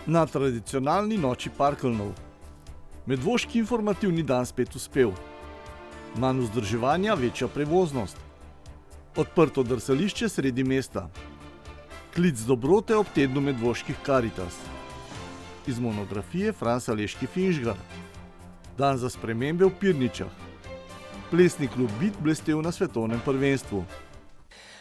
Na tradicionalni noči parkeljnov. Medvoški informativni dan spet uspel. Manj vzdrževanja, večja prevoznost. Odprto drsališče sredi mesta. Klic dobrote ob tednu medvoških Karitas. Iz monografije Franz Aleški Finžgar. Dan za spremembe v Pirničah. Plesni klub Bit blestel na svetovnem prvenstvu.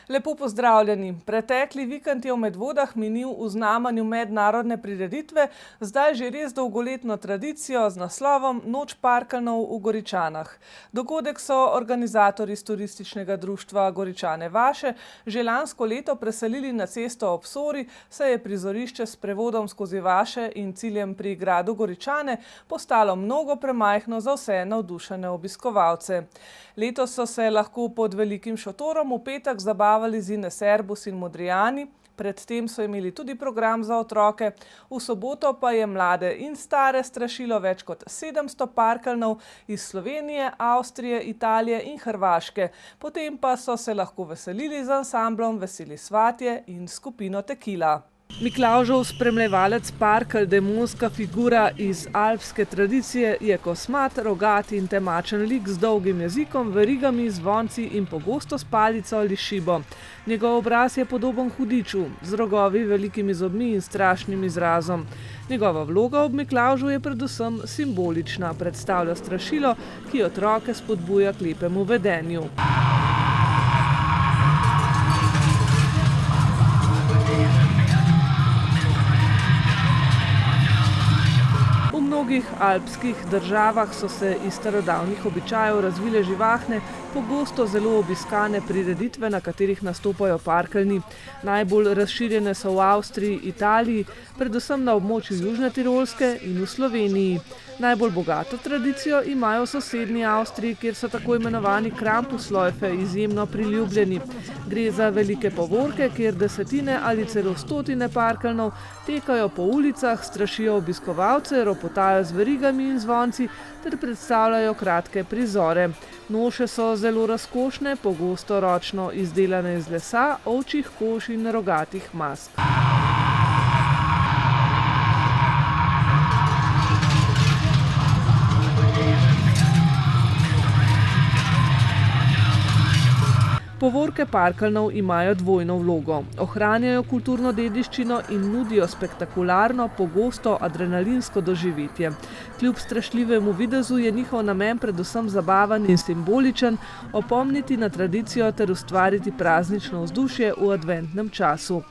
Lepo pozdravljeni. Pretekli vikend je v Medvodah minil v znamenju mednarodne prireditve, zdaj že res dolgoletno tradicijo z naslovom Noč parkeljnov v Goričanah. Dogodek so organizatorji iz turističnega društva Goričane Vaše že lansko leto preselili na cesto ob Sori, saj je prizorišče s prevodom skozi Vaše in ciljem pri gradu Goričane postalo mnogo premajhno za vse navdušene obiskovalce. Letos so se lahko pod velikim šotorom v petek zabavali z Ines Erbus in Modrijani, predtem so imeli tudi program za otroke, v soboto pa je mlade in stare strašilo več kot 700 parkeljnov iz Slovenije, Avstrije, Italije in Hrvaške. Potem pa so se lahko veselili z ansamblom Veseli svatje in skupino Tekila. Miklavžev spremljevalec parkelj, demonska figura iz alpske tradicije, je kosmat, rogat in temačen lik z dolgim jezikom, verigami, zvonci in pogosto s palico ali šibo. Njegov obraz je podoben hudiču, z rogovi, velikimi zobmi in strašnim izrazom. Njegova vloga ob Miklavžu je predvsem simbolična, predstavlja strašilo, ki otroke spodbuja k lepemu vedenju. V mnogih alpskih državah so se iz starodavnih običajev razvile živahne, pogosto zelo obiskane prireditve, na katerih nastopajo parkeljni. Najbolj razširjene so v Avstriji, Italiji, predvsem na območju Južne Tirolske in v Sloveniji. Najbolj bogato tradicijo imajo v sosednji Avstriji, kjer so tako imenovani Krampusläufe izjemno priljubljeni. Gre za velike povorke, kjer desetine ali celo stotine parkeljnov tekajo po ulicah, strašijo obiskovalce, ropotajo z verigami in zvonci ter predstavljajo kratke prizore. Noše so zelo razkošne, pogosto ročno izdelane iz lesa, ovčjih kož in rogatih mask. Povorke parkeljnov imajo dvojno vlogo. Ohranjajo kulturno dediščino in nudijo spektakularno, pogosto adrenalinsko doživetje. Kljub strašljivemu videzu je njihov namen predvsem zabaven in simboličen, opomniti na tradicijo ter ustvariti praznično vzdušje v adventnem času.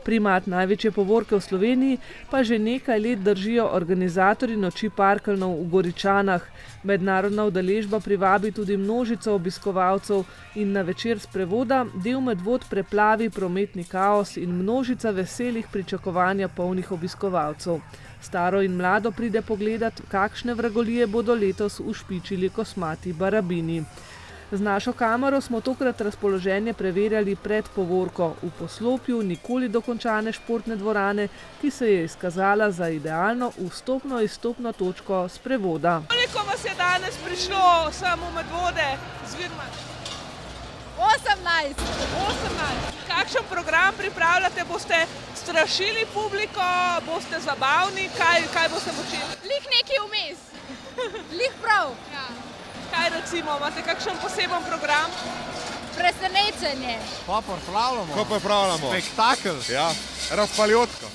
Primat največje povorke v Sloveniji pa že nekaj let držijo organizatorji noči parkeljnov v Goričanah. Mednarodna udeležba privabi tudi množico obiskovalcev in na večer sprevoda del Medvod preplavi prometni kaos in množica veselih pričakovanja polnih obiskovalcev. Staro in mlado pride pogledat, kakšne vragolije bodo letos ušpičili kosmati barabini. Z našo kamero smo tokrat razpoloženje preverjali pred povorko v poslopju nikoli dokončane športne dvorane, ki se je izkazala za idealno vstopno-izstopno točko sprevoda. Koliko vas je danes prišlo samo v Medvode z Virmač? 18. Kakšen program pripravljate? Boste strašili publiko, boste zabavni, kaj boste počeli? Lih nekaj vmes. Lih prav. Ja. Kaj recimo, imate kakšen poseben program? Presenečenje. Ko pripravljamo? Spektakel. Ja, razpaljotka.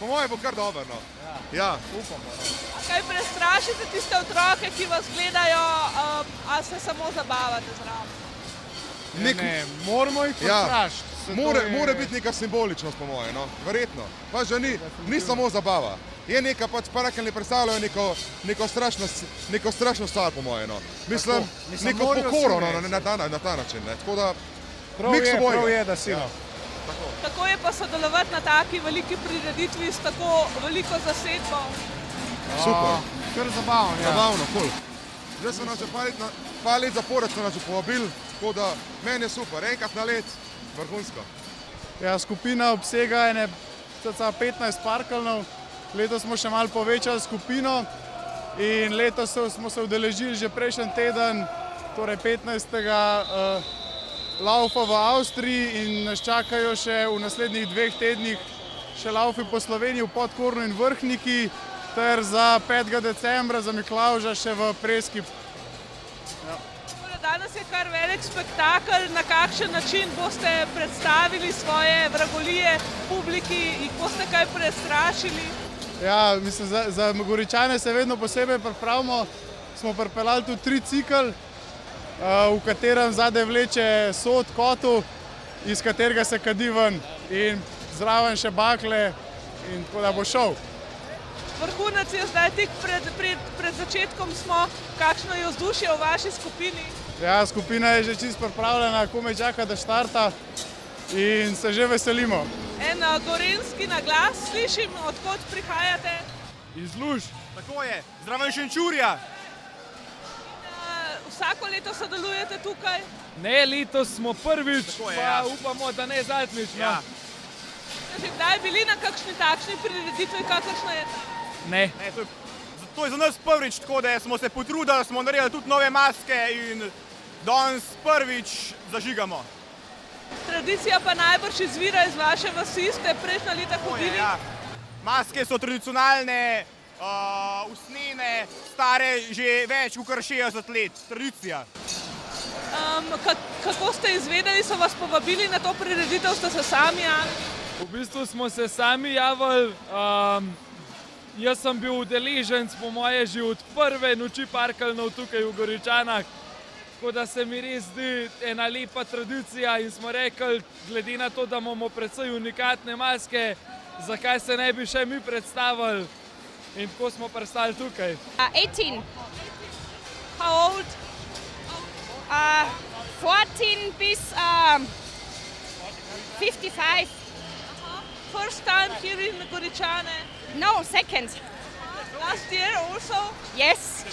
Po moje bo kar dobro, no. Ja, upamo. Kaj prestrašite tiste otroke, ki vas gledajo, ali se samo zabavate zraven? Ne, moramo jih prestrašiti. Mora biti neka simboličnost, po moje, no. Verjetno. Pa že ni samo zabava. Je neka pač parkeljni predstavljajo neko strašno stvar, po moje, no. Mislim, neko pokoro, no, na ta način, ne. Tako da, prav je, da si, no. Kako je pa sodelovati na taki veliki prireditvi s tako veliko zasedbo? Super. Kar zabavno, ja. Zabavno, cool. Zdaj so nas že par let zapored so nas že povabili, tako da meni je super, enkrat na let, vrhunsko. Ja, skupina obsega 15 parkeljnov. Letos smo še malo povečali skupino in letos smo se udeležili že prejšnji teden, torej 15. laufa v Avstriji in nas čakajo še v naslednjih 2 tednih še laufi po Sloveniji v Podkornu in Vrhniki, ter za 5. decembra za Miklavža še v Preski. Danes je kar velik spektakel, na kakšen način boste predstavili svoje vragolije publiki, jih boste kaj prestrašili? Ja, mislim, za Goričane se vedno posebej pripravimo. Smo pripeljali tudi tricikl, v katerem zadaj vleče sod kotu, iz katerega se kadi ven, in zraven še bakle, in tako da bo šel. Vrhunec je zdaj tik pred začetkom smo. Kakšno je vzdušje v vaši skupini? Ja, skupina je že čisto pripravljena, komaj čaka, da štarta in se že veselimo. En gorenjski naglas slišim, odkot prihajate? Iz Luž. Tako je, zraven Šenčurja. Vsako leto sodelujete tukaj? Ne, letos smo prvič, Tako je, pa ja. upamo, da ne zadnjič. Ja. Ste že kdaj bili na kakšni takšni prireditvi, kakršna je ta? Ne. Ne, to je za nas prvič, tako da smo se potrudili, smo naredili tudi nove maske in danes prvič zažigamo. Tradicija pa najbrž izvira iz vaše vasi, ste prejšnja leta hodili? Ja. Maske so tradicionalne, usnjene, stare že več kot 60 let, tradicija. Kako ste izvedeli, so vas povabili na to prireditev, ste se sami javili? V bistvu smo se sami javili. Jaz sem bil udeleženec, po moje, že od prve noči parkeljnov tukaj v Goričanah. Tako da se mi res zdi ena lepa tradicija in smo rekli, glede na to, da imamo precej unikatne maske, zakaj se ne bi še mi predstavili, in tako smo pristali tukaj. 18. How old? 14 bis 55. First time here in Goričane? No, second. Last year also? Yes.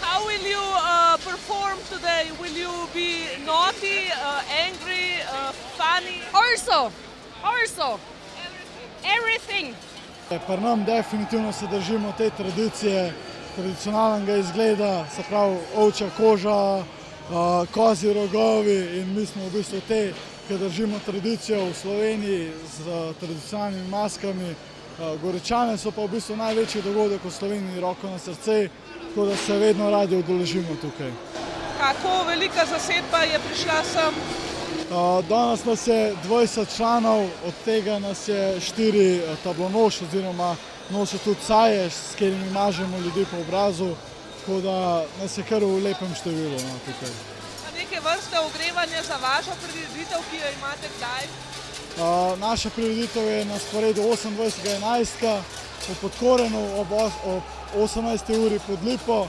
How will you perform today? Will you be naughty, angry, funny? Also. Everything. Pri nam definitivno se držimo te tradicije, tradicionalnega izgleda, se pravi ovčja koža, kozji rogovi, in mi smo v bistvu te, ki držimo tradicijo v Sloveniji z tradicionalnimi maskami. Goričane so pa v bistvu največji dogodek v Sloveniji, roko na srce, tako da se vedno radi udeležimo tukaj. Kako velika zasedba je prišla sem? Danes nas je 20 članov, od tega nas je 4 tablonoš oziroma nosijo tudi saje, s katerimi mažemo ljudi po obrazu, tako da nas je kar v lepem številu tukaj. Neke vrste ogrevanja za vašo prireditev, ki jo imate kdaj? Naša prireditev je na sporedu 28.11. v Podkorenu ob 18. uri pod Lipo.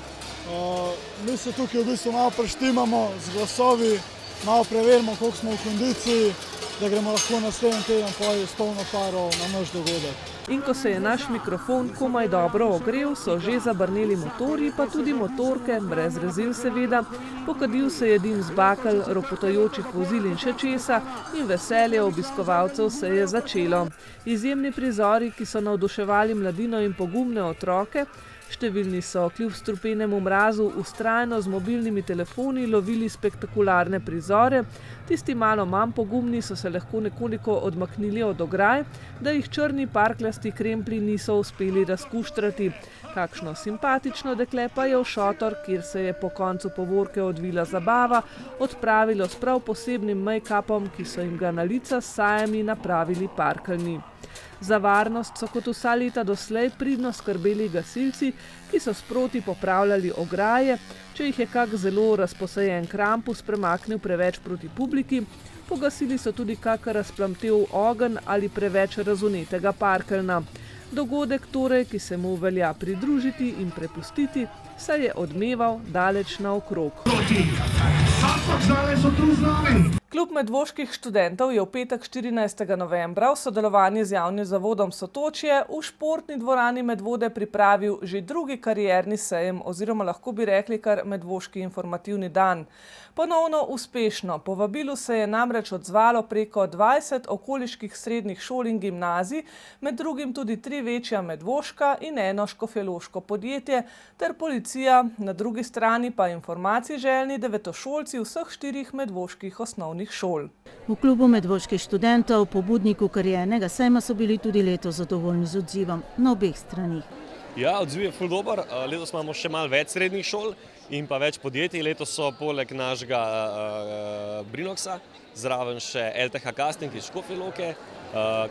Mi se tukaj v bistvu malo preštimamo z glasovi, malo preverimo, koliko smo v kondiciji, da gremo lahko naslednji teden s polno paro na naš dogodek. In ko se je naš mikrofon komaj dobro ogrel, so že zabrneli motorji, pa tudi motorke, brez rezil seveda. Pokadil se je dim z bakel, ropotajočih vozil in še česa, in veselje obiskovalcev se je začelo. Izjemni prizori, ki so navduševali mladino in pogumne otroke. Številni so kljub strupenemu mrazu vztrajno z mobilnimi telefoni lovili spektakularne prizore, tisti malo manj pogumni so se lahko nekoliko odmaknili od ograj, da jih črni parkljasti kremplji niso uspeli razkuštrati. Kakšno simpatično dekle pa je v šotor, kjer se je po koncu povorke odvila zabava, odpravilo s prav posebnim make-upom, ki so jim ga na lica s sajami napravili parkeljni. Za varnost so kot vsa leta doslej pridno skrbeli gasilci, ki so sproti popravljali ograje, če jih je kak zelo razposajen krampus premaknil preveč proti publiki, pogasili so tudi kak razplamtel ogenj ali preveč razvnetega parkeljna. Dogodek torej, ki se mu velja pridružiti in prepustiti, se je odmeval daleč naokrog. Klub medvoških študentov je v petek 14. novembra v sodelovanju z javnim zavodom Sotočje v športni dvorani Medvode pripravil že drugi karierni sejem oziroma lahko bi rekli kar medvoški informativni dan. Ponovno uspešno. Povabilu se je namreč odzvalo preko 20 okoliških srednjih šol in gimnazij, med drugim tudi 3 večja medvoška in eno škofjeloško podjetje, ter policija, na drugi strani pa informacij željni devetošolci vseh 4 medvoških osnovnih osnovnih šol. V klubu medvoških študentov, pobudniku kariernega sejma, so bili tudi letos zadovoljni z odzivom na obeh stranih. Ja, odziv je ful dober. Letos imamo še malo več srednjih šol in pa več podjetij. Letos so poleg našega Brinoxa zraven še LTH Casting iz Škofje Loke,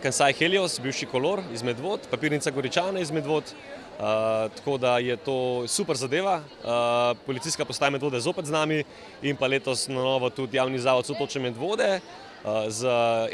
Kansai Helios, bivši Kolor iz Medvod, Papirnica Goričane iz Medvod. Tako da je to super zadeva. Policijska postaja Medvode je zopet z nami in pa letos na novo tudi javni zavod Sotočje Medvode z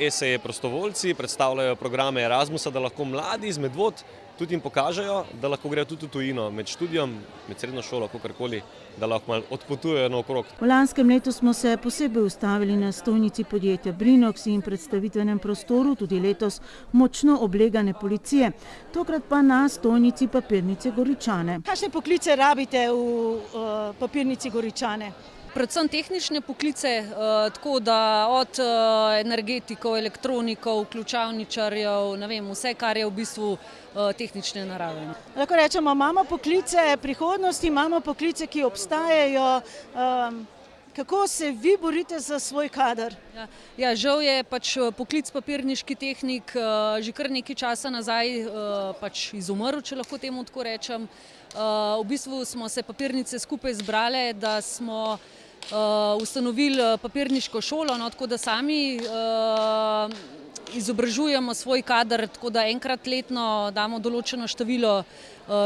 SE prostovoljci predstavljajo programe Erasmusa, da lahko mladi iz Medvod tudi jim pokažejo, da lahko grejo tudi v tujino med študijom, med srednjo šolo, kakorkoli, da lahko malo odpotujejo naokrog. V lanskem letu smo se posebej ustavili na stojnici podjetja Brinox in predstavitvenem prostoru, tudi letos močno oblegane policije, tokrat pa na stojnici Papirnice Goričane. Kakšne poklice rabite v Papirnici Goričane? Predvsem tehnične poklice, tako da od energetikov, elektronikov, ključavničarjev, ne vem, vse, kar je v bistvu tehnične narave. Lahko rečemo, imamo poklice prihodnosti, imamo poklice, ki obstajajo. Kako se vi borite za svoj kader? Ja, žal je pač poklic papirniški tehnik že kar nekaj časa nazaj pač izumrl, če lahko temu tako rečem. V bistvu smo se papirnice skupaj zbrale, da smo ustanovili papirniško šolo, no, tako da sami izobražujemo svoj kader, tako da enkrat letno damo določeno število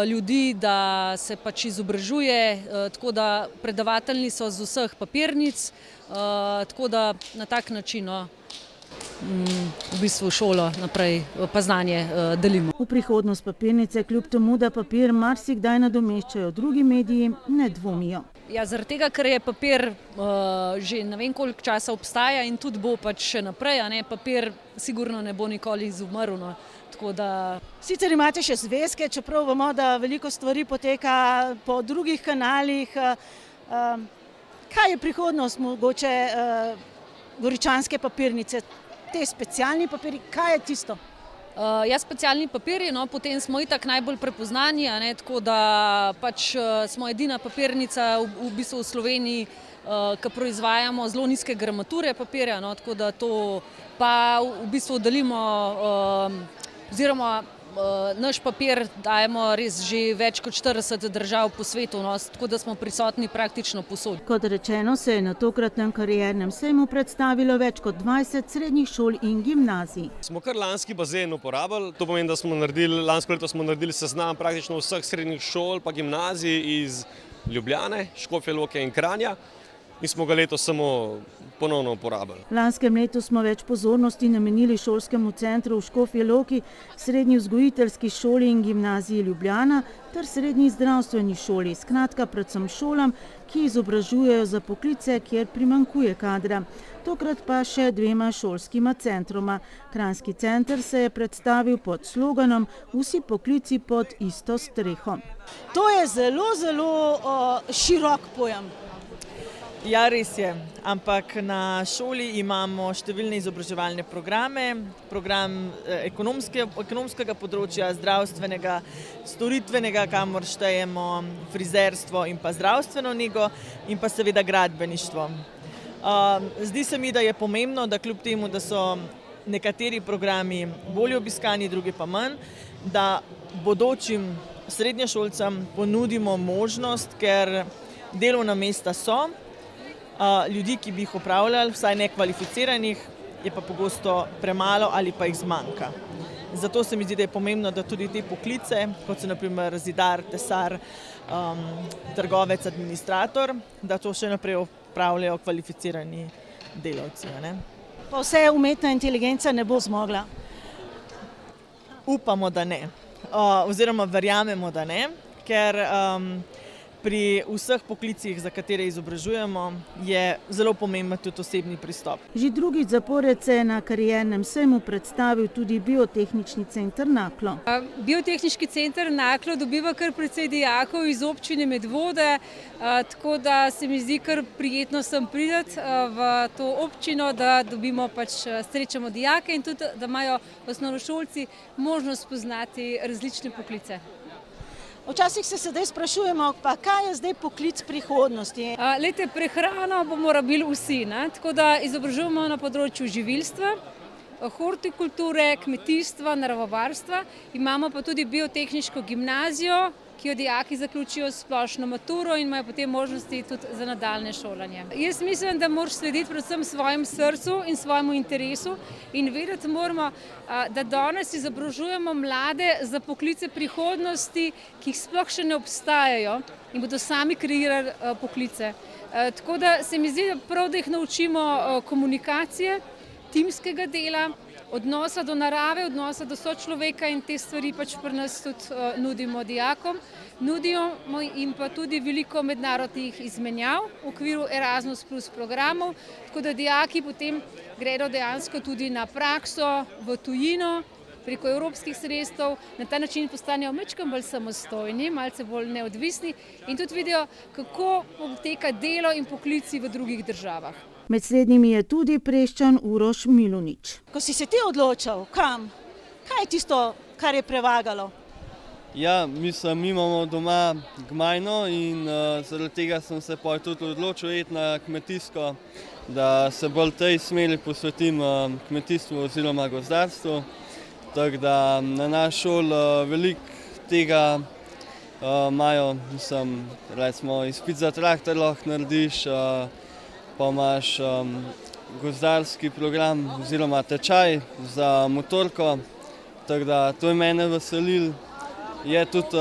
ljudi, da se pač izobražuje, tako da predavatelji so z vseh papirnic, tako da na tak način v bistvu šolo naprej pa znanje delimo. V prihodnost papirnice, kljub temu, da papir marsikdaj nadomeščajo drugi mediji, ne dvomijo. Ja, zaradi tega, ker je papir že ne vem koliko časa obstaja in tudi bo pač še naprej, a ne, papir sigurno ne bo nikoli izumrl, no. Tako da... Sicer imate še zvezke, čeprav vemo, da veliko stvari poteka po drugih kanalih. Kaj je prihodnost mogoče goričanske papirnice? Te specialni papiri, kaj je tisto? Ja, specialni papirji, no, potem smo itak najbolj prepoznani, a ne, tako da pač smo edina papirnica v bistvu v Sloveniji, ki proizvajamo zelo nizke gramature papirja, no, tako da to pa v bistvu delimo oziroma naš papir dajemo res že več kot 40 držav po svetu, no, tako da smo prisotni praktično povsod. Kot rečeno, se je na tokratnem kariernem sejmu predstavilo več kot 20 srednjih šol in gimnazij. Smo kar lanski bazen uporabili, to pomeni, da smo lansko leto smo naredili seznam praktično vseh srednjih šol pa gimnazij iz Ljubljane, Škofje Loke in Kranja in smo ga letos samo ponovno uporabili. V lanskem letu smo več pozornosti namenili šolskemu centru v Škofji Loki, srednji vzgojiteljski šoli in gimnaziji Ljubljana ter srednji zdravstveni šoli, skratka predvsem šolam, ki izobražujejo za poklice, kjer primanjkuje kadra. Tokrat pa še dvema šolskima centroma. Kranjski center se je predstavil pod sloganom Vsi poklici pod isto streho. To je zelo, zelo širok pojem. Ja, res je, ampak na šoli imamo številne izobraževalne programe, program ekonomskega področja, zdravstvenega, storitvenega, kamor štejemo frizerstvo in pa zdravstveno nego in pa seveda gradbeništvo. Zdi se mi, da je pomembno, da kljub temu, da so nekateri programi bolj obiskani, drugi pa manj, da bodočim srednješolcem ponudimo možnost, ker delovna mesta so, ljudi, ki bi jih opravljali, vsaj nekvalificiranih, je pa pogosto premalo ali pa jih zmanjka. Zato se mi zdi, da je pomembno, da tudi te poklice, kot so na primer zidar, tesar, trgovec, administrator, da to še naprej opravljajo kvalificirani delavci. Ne? Pa vse umetna inteligenca ne bo zmogla? Upamo, da ne. Oziroma verjamemo, da ne, ker pri vseh poklicih, za katere izobražujemo, je zelo pomemben tudi osebni pristop. Že drugič zapored se je na kariernem sejmu predstavil tudi Biotehnični center Naklo. Biotehniški center Naklo dobiva kar precej dijakov iz občine Medvode, tako da se mi zdi kar prijetno sem priti v to občino, da dobimo srečamo dijake in tudi, da imajo osnovnošolci možnost spoznati različne poklice. Včasih se sedaj sprašujemo, pa kaj je zdaj poklic prihodnosti? Lejte, prehrano bomo rabili vsi, ne? Tako da izobražujemo na področju živilstva, hortikulture, kmetijstva, naravovarstva. Imamo pa tudi biotehniško gimnazijo, ki jo dijaki zaključijo s splošno maturo in imajo potem možnosti tudi za nadaljne šolanje. Jaz mislim, da moraš slediti predvsem svojemu srcu in svojemu interesu in vedeti moramo, da danes izobražujemo mlade za poklice prihodnosti, ki jih sploh še ne obstajajo in bodo sami kreirali poklice. Tako da se mi zdi prav, da jih naučimo komunikacije, timskega dela, odnosa do narave, odnosa do sočloveka in te stvari pač pri nas tudi nudimo dijakom. Nudimo jim pa tudi veliko mednarodnih izmenjav v okviru Erasmus plus programov, tako da dijaki potem gredo dejansko tudi na prakso v tujino, preko evropskih sredstev, na ta način postanejo majčkeno bolj samostojni, malce bolj neodvisni in tudi vidijo, kako poteka delo in poklici v drugih državah. Med slednjimi je tudi Preščan Uroš Milunič. Ko si se ti odločal, kam? Kaj je tisto, kar je prevagalo? Ja, mi imamo doma gmajno in zaradi tega sem se tudi odločil iti na kmetijsko, da se bolj tej smeri posvetim kmetijstvu oziroma gozdarstvu. Tako da na naš šol veliko tega imajo, recimo izpit za traktor lahko narediš, pa imaš gozdarski program oziroma tečaj za motorko, tako da to je mene veselilo. Je tudi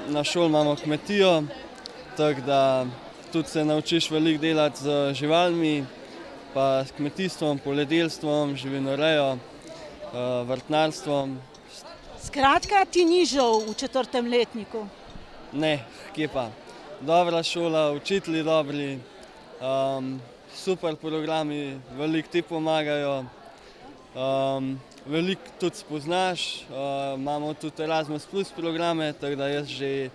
na šoli imamo kmetijo, tako da tudi se naučiš veliko delati z živalmi, pa s kmetijstvom, poljedelstvom, živinorejo, vrtnarstvom. Skratka, ti ni žal v 4. letniku? Ne, kje pa. Dobra šola, učitelji dobri, super programi, veliko ti pomagajo, veliko tudi spoznaš, imamo tudi Erasmus plus programe, tako da jaz že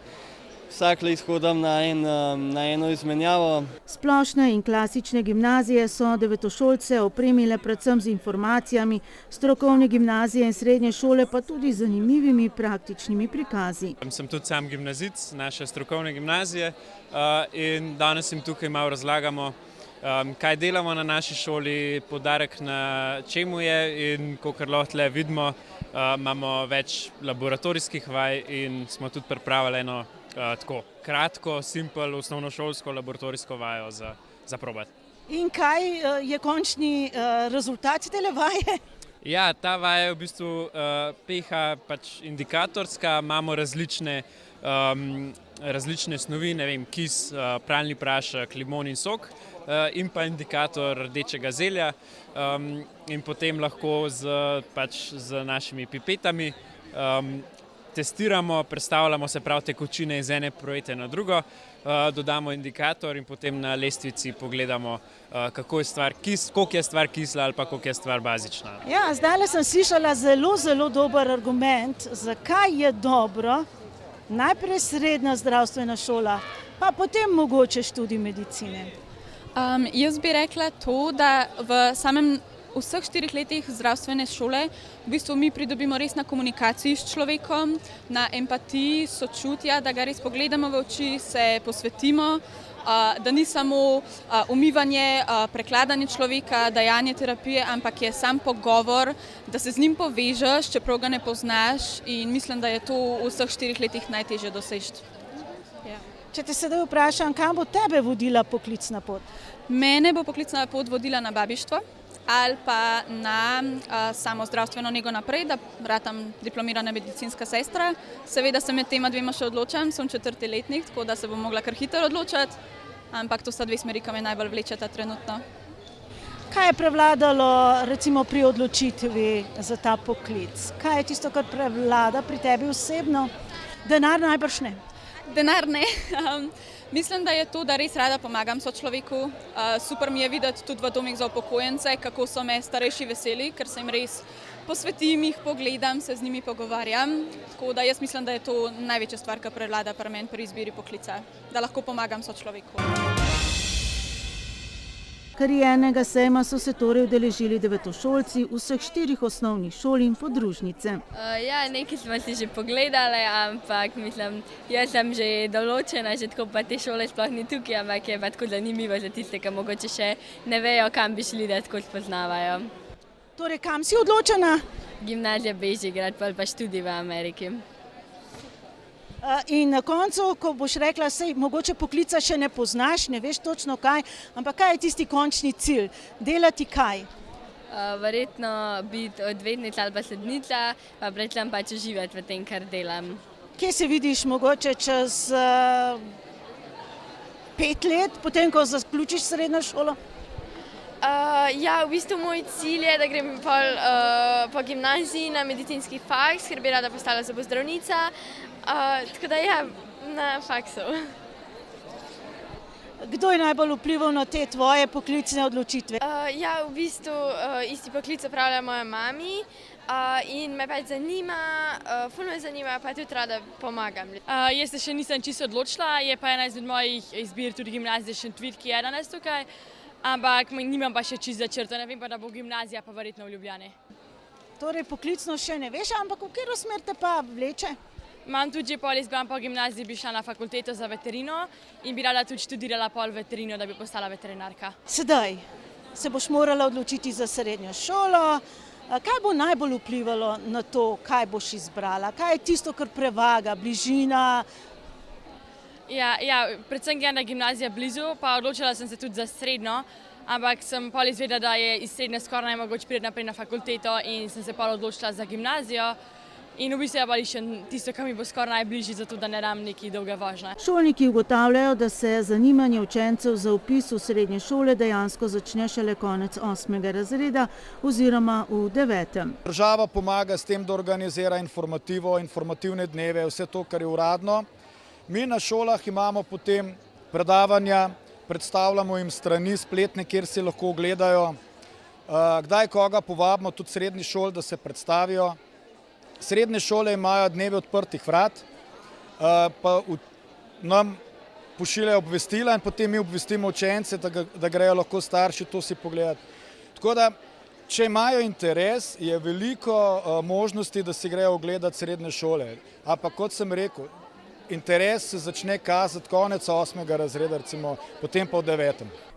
vsak let hodim na eno izmenjavo. Splošne in klasične gimnazije so devetošolce opremile predvsem z informacijami, strokovne gimnazije in srednje šole pa tudi z zanimivimi praktičnimi prikazi. Sem tudi sam gimnazic naše strokovne gimnazije in danes jim tukaj malo razlagamo, kaj delamo na naši šoli, poudarek na čemu je in kakor lahko tle vidimo, imamo več laboratorijskih vaj in smo tudi pripravili eno tako kratko, simpel, osnovnošolsko laboratorijsko vajo za probati. In kaj je končni rezultat tele vaje? Ja, ta vaja je v bistvu pH pač indikatorska, imamo različne snovi, ne vem, kis, pralni prašek, limon in sok in pa indikator rdečega zelja in potem lahko z našimi pipetami testiramo, prestavljamo se prav tekočine iz ene projete na drugo, dodamo indikator in potem na lestvici pogledamo, koliko je stvar kisla ali pa koliko je stvar bazična. Ja, zdaj sem slišala zelo dober argument, zakaj je dobro najprej srednja zdravstvena šola, pa potem mogoče študij medicine. Jaz bi rekla to, da vseh 4 letih zdravstvene šole v bistvu mi pridobimo res na komunikaciji s človekom, na empatiji, sočutja, da ga res pogledamo v oči, se posvetimo, da ni samo umivanje, prekladanje človeka, dajanje terapije, ampak je sam pogovor, da se z njim povežeš, čeprav ga ne poznaš in mislim, da je to v vseh 4 letih najtežje doseči. Če te sedaj vprašam, kam bo tebe vodila poklicna pot? Mene bo poklicna pot vodila na babištvo ali pa na samo zdravstveno nego naprej, da ratam diplomirana medicinska sestra. Seveda se med tema dvema še odločam, sem 4. letnik, tako da se bom mogla kar hitro odločati, ampak to sta 2 smeri, ki me najbolj vlečeta trenutno. Kaj je prevladalo recimo pri odločitvi za ta poklic? Kaj je tisto, kar prevlada pri tebi osebno? Denar najbrž ne. Denar ne. Mislim, da je to, da res rada pomagam sočloveku. Super mi je videti tudi v domih za upokojence, kako so me starejši veseli, ker se jim res posvetim, jih pogledam, se z njimi pogovarjam. Tako da jaz mislim, da je to največja stvar, ki prevlada pri meni pri izbiri poklica, da lahko pomagam sočloveku. Kariernega sejma so se torej udeležili devetošolci vseh 4 osnovnih šol in podružnice. Ja, nekaj smo si že pogledali, ampak mislim, jaz sem že določena, že tako pa te šole sploh ni tukaj, ampak je pa tako zanimivo za tiste, ki mogoče še ne vejo, kam bi šli, da tako spoznavajo. Torej, kam si odločena? Gimnazija Bežigrad, pa študij v Ameriki. In na koncu, ko boš rekla, sej mogoče poklica še ne poznaš, ne veš točno kaj, ampak kaj je tisti končni cilj? Delati kaj? Verjetno biti odvetnica ali pa sodnica, pa predvsem pač uživati v tem, kar delam. Kje se vidiš mogoče čez 5 let, potem ko zaključiš srednjo šolo? Ja, v bistvu moj cilj je, da grem po gimnaziji na medicinski faks, ker bi rada postala zobozdravnica. Tako da ja, na faksu. Kdo je najbolj vplival na te tvoje poklicne odločitve? Ja, v bistvu isti poklic opravlja moja mami in me pač zanima, ful me zanima, pa tudi rada pomagam. Jaz se še nisem čisto odločila, je pa ena izmed mojih izbir tudi gimnazija Šentvid, ki je danes tukaj, ampak nimam pa še čisto začrtano, ne vem pa, da bo gimnazija pa verjetno v Ljubljani. Torej poklicno še ne veš, ampak v katero smer te pa vleče? Imam tudi že pol izbran po gimnaziji, bi šla na fakulteto za veterino in bi rada tudi študirala pol veterino, da bi postala veterinarka. Sedaj se boš morala odločiti za srednjo šolo. Kaj bo najbolj vplivalo na to, kaj boš izbrala? Kaj je tisto, kar prevaga, bližina? Ja, predvsem gledam, da je gimnazija blizu, pa odločila sem se tudi za srednjo, ampak sem pol izvedela, da je iz srednje skoraj najmogoče priti naprej na fakulteto in sem se pol odločila za gimnazijo. In v bistvu je pa še tisto, kar mi bo skoraj najbližji, zato da ne dam neki dolge vožnje. Šolniki ugotavljajo, da se zanimanje učencev za vpis v srednje šole dejansko začne šele konec 8. razreda oziroma v 9. Država pomaga s tem, da organizira informativne dneve, vse to, kar je uradno. Mi na šolah imamo potem predavanja, predstavljamo jim strani spletne, kjer si lahko ogledajo, kdaj koga povabimo tudi srednji šol, da se predstavijo. Srednje šole imajo dneve odprtih vrat, pa nam pošiljajo obvestila in potem mi obvestimo učence, da grejo lahko starši to si pogledati. Tako da, če imajo interes, je veliko možnosti, da si grejo ogledati srednje šole. Ampak kot sem rekel, interes se začne kazati konec 8. razreda, recimo, potem pa v 9.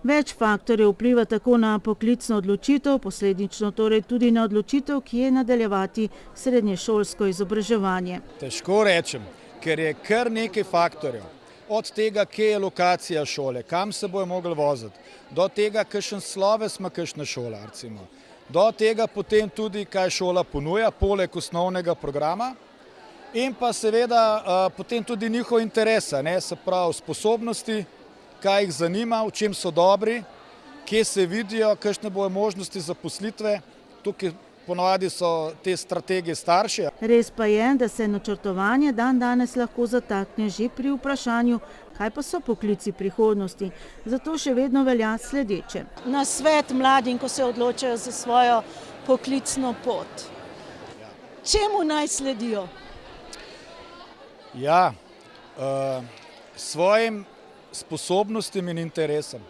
Več faktorjev vpliva tako na poklicno odločitev, posledično torej tudi na odločitev, kje nadaljevati srednješolsko izobraževanje. Težko rečem, ker je kar nekaj faktorjev. Od tega, kje je lokacija šole, kam se bojo mogli voziti, do tega, kakšen sloves ima kakšna šola, recimo. Do tega potem tudi, kaj šola ponuja, poleg osnovnega programa. In pa seveda potem tudi njihov interes, se pravi sposobnosti, kaj jih zanima, v čem so dobri, kje se vidijo, kakšne bojo možnosti zaposlitve. Tukaj ponavadi so te strategije starši. Res pa je, da se načrtovanje danes lahko zatakne že pri vprašanju, kaj pa so poklici prihodnosti. Zato še vedno velja sledeče. Na svet mladim, ko se odločajo za svojo poklicno pot. Čemu naj sledijo? Ja, svojim sposobnostim in interesom.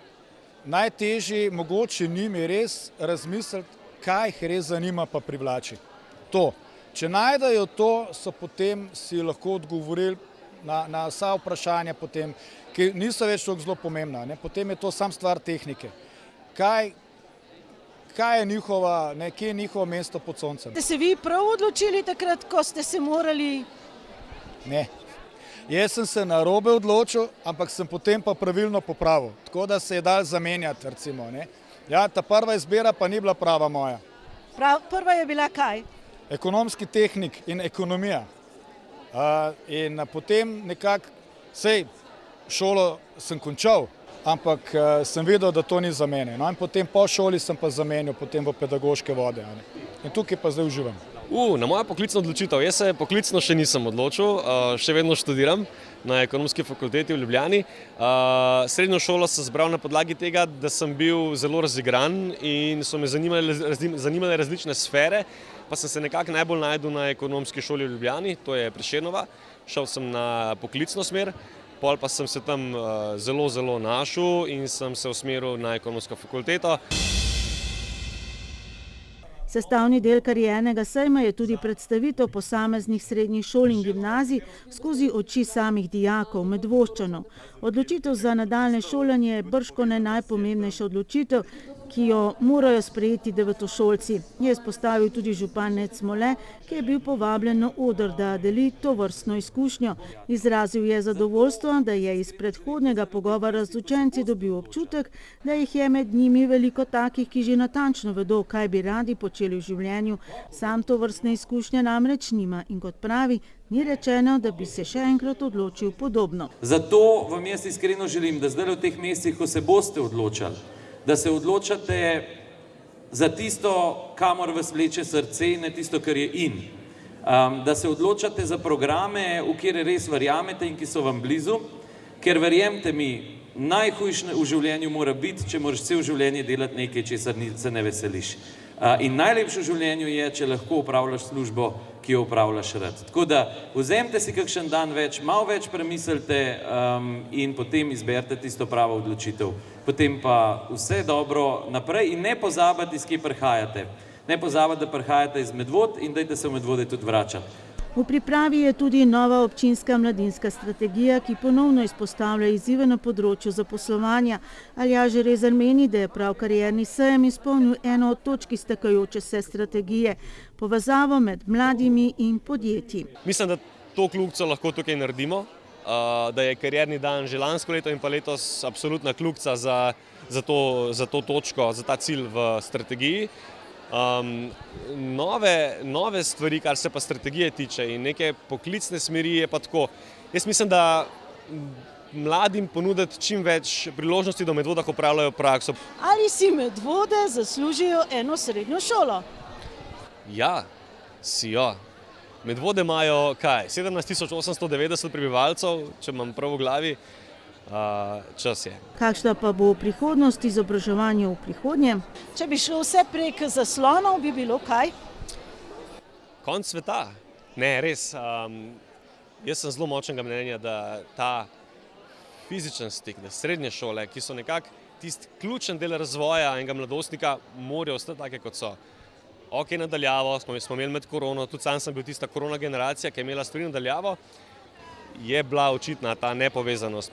Najtežje mogoče njim je res razmisliti, kaj jih res zanima pa privlači. To. Če najdejo to, so potem si lahko odgovorili na vsa vprašanja potem, ki niso več tako zelo pomembna. Potem je to sam stvar tehnike. Kaj je njihova, kje je njihovo mesto pod soncem? Ste se vi prav odločili takrat, ko ste se morali? Ne. Jaz sem se narobe odločil, ampak sem potem pa pravilno popravil. Tako da se je dal zamenjati, recimo. Ja, ta prva izbira pa ni bila prava moja. Prva je bila kaj? Ekonomski tehnik in ekonomija. In potem nekako, sej, šolo sem končal, ampak sem videl, da to ni za mene. No, in potem po šoli sem pa zamenil potem v pedagoške vode. In tukaj pa zdaj uživam. Na moja poklicna odločitev. Jaz se poklicno še nisem odločil, še vedno študiram na Ekonomski fakulteti v Ljubljani. Srednjo šolo sem zbral na podlagi tega, da sem bil zelo razigran in so me zanimale različne sfere, pa sem se nekako najbolj našel na Ekonomski šoli v Ljubljani, to je Prešernova. Šel sem na poklicno smer Pol pa sem se tam zelo, zelo našel in sem se usmeril na ekonomsko fakulteto. Sestavni del kariernega sejma je tudi predstavitev posameznih srednjih šol in gimnazij skozi oči samih dijakov, Medvoščanov. Odločitev za nadaljnje šolanje je bržkone najpomembnejša odločitev, ki jo morajo sprejeti devetošolci, je izpostavil tudi župan Ned Smole, ki je bil povabljen na oder, da deli tovrstno izkušnjo. Izrazil je zadovoljstvo, da je iz predhodnega pogovora z učenci dobil občutek, da jih je med njimi veliko takih, ki že natančno vedo, kaj bi radi počeli v življenju. Sam tovrstne izkušnje namreč nima in kot pravi, ni rečeno, da bi se še enkrat odločil podobno. Zato vam jaz iskreno želim, da zdaj v teh mesecih, ko se boste odločali, da se odločate za tisto, kamor vas vleče srce, ne tisto, kar je in. Da se odločate za programe, v kjer res verjamete in ki so vam blizu, ker verjemite mi, najhujše v življenju mora biti, če moraš cel življenje delati nekaj, česar se ne veseliš. In najlepše v življenju je, če lahko opravljaš službo, ki jo opravljaš rad. Tako da vzemite si kakšen dan več, malo več premislite in potem izberite tisto pravo odločitev. Potem pa vse dobro naprej in ne pozabite, iz kje prihajate. Ne pozabite, da prihajate iz Medvod in dajte se v Medvode tudi vračati. V pripravi je tudi nova občinska mladinska strategija, ki ponovno izpostavlja izzive na področju zaposlovanja. Aljaž Rezar meni, da je prav karierni sejem izpolnil eno od točk iztekajoče se strategije, povezavo med mladimi in podjetji. Mislim, da to kljukico lahko tukaj naredimo, da je karierni dan že lansko leto in pa letos absolutna kljukica za to točko, za ta cilj v strategiji. Nove stvari, kar se pa strategije tiče in neke poklicne smeri je pa tako. Jaz mislim, da mladim ponuditi čim več priložnosti, da v Medvodah opravljajo prakso. Ali si Medvode zaslužijo eno srednjo šolo? Ja, si jo. Medvode imajo kaj? 17.890 prebivalcev, če imam prav v glavi. Čas je. Kakšna pa bo prihodnost izobraževanja v prihodnje? Če bi šlo vse prek zaslonov, bi bilo kaj? Konec sveta. Ne, res. Jaz sem zelo močnega mnenja, da ta fizičen stik, da srednje šole, ki so nekako tisti ključen del razvoja enega mladostnika, morajo ostati take, kot so. Ok, nadaljavo, smo imeli med korono, tudi sam sem bil tista korona generacija, ki je imela stvari nadaljavo. Je bila očitna ta nepovezanost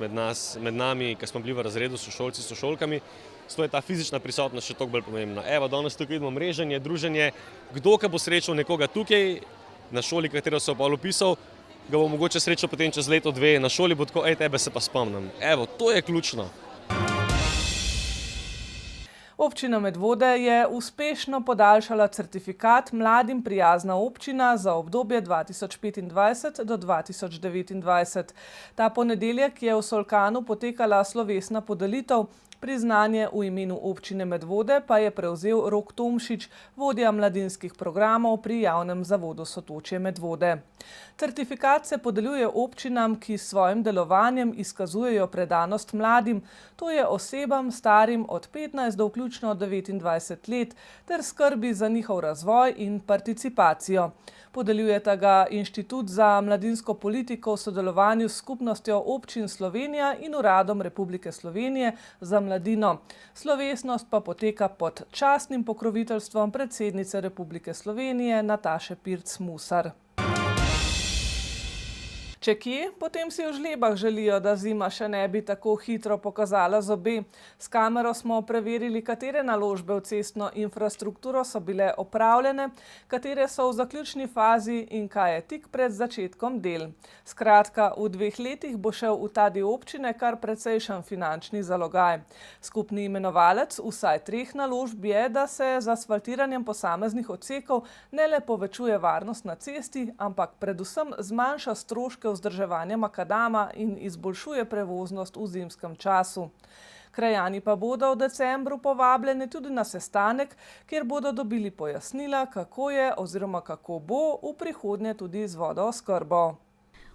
med nami, ki smo bili v razredu s sošolci, s sošolkami, zato je ta fizična prisotnost še toliko bolj pomembna. Evo, danes tukaj vidimo mreženje, druženje, kdo, ki bo srečal nekoga tukaj, na šoli, katero se bo opisal, ga bo mogoče srečal potem čez leto, dve, na šoli bo tako, tebe se pa spomnim. Evo, to je ključno. Občina Medvode je uspešno podaljšala certifikat Mladim prijazna občina za obdobje 2025 do 2029. Ta ponedeljek je v Solkanu potekala slovesna podelitev. Priznanje v imenu občine Medvode pa je prevzel Rok Tomšič, vodja mladinskih programov pri javnem zavodu Sotočje Medvode. Certifikat se podeljuje občinam, ki s svojim delovanjem izkazujejo predanost mladim, to je osebam starim od 15 do vključno 29 let, ter skrbi za njihov razvoj in participacijo. Podeljujeta ga Inštitut za mladinsko politiko v sodelovanju s Skupnostjo občin Slovenija in Uradom Republike Slovenije za mladino. Slovesnost pa poteka pod častnim pokroviteljstvom predsednice Republike Slovenije Nataše Pirc Musar. Če kje, potem si v Žlebah želijo, da zima še ne bi tako hitro pokazala zobe. S kamero smo preverili, katere naložbe v cestno infrastrukturo so bile opravljene, katere so v zaključni fazi in kaj je tik pred začetkom del. Skratka, v 2 letih bo šel v ta del občine kar precejšen finančni zalogaj. Skupni imenovalec vsaj 3 naložb je, da se z asfaltiranjem posameznih odsekov ne le povečuje varnost na cesti, ampak predvsem zmanjša stroške vzdrževanja makadama in izboljšuje prevoznost v zimskem času. Krajani pa bodo v decembru povabljeni tudi na sestanek, kjer bodo dobili pojasnila, kako je oziroma kako bo v prihodnje tudi z vodooskrbo.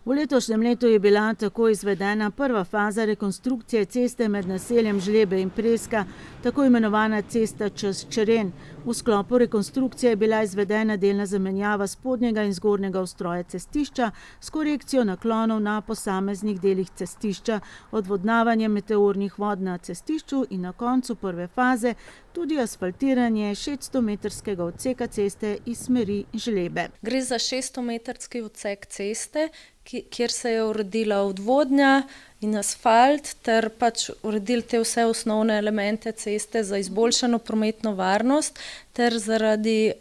V letošnjem letu je bila tako izvedena prva faza rekonstrukcije ceste med naseljem Žlebe in Preska, tako imenovana cesta čez Čeren. V sklopu rekonstrukcije je bila izvedena delna zamenjava spodnjega in zgornjega ustroja cestišča s korekcijo naklonov na posameznih delih cestišča, odvodnavanje meteornih vod na cestišču in na koncu prve faze tudi asfaltiranje 600-metrskega odseka ceste iz smeri Žlebe. Gre za 600-metrski odsek ceste, kjer se je uredila odvodnja in asfalt ter pač uredili te vse osnovne elemente ceste za izboljšano prometno varnost ter zaradi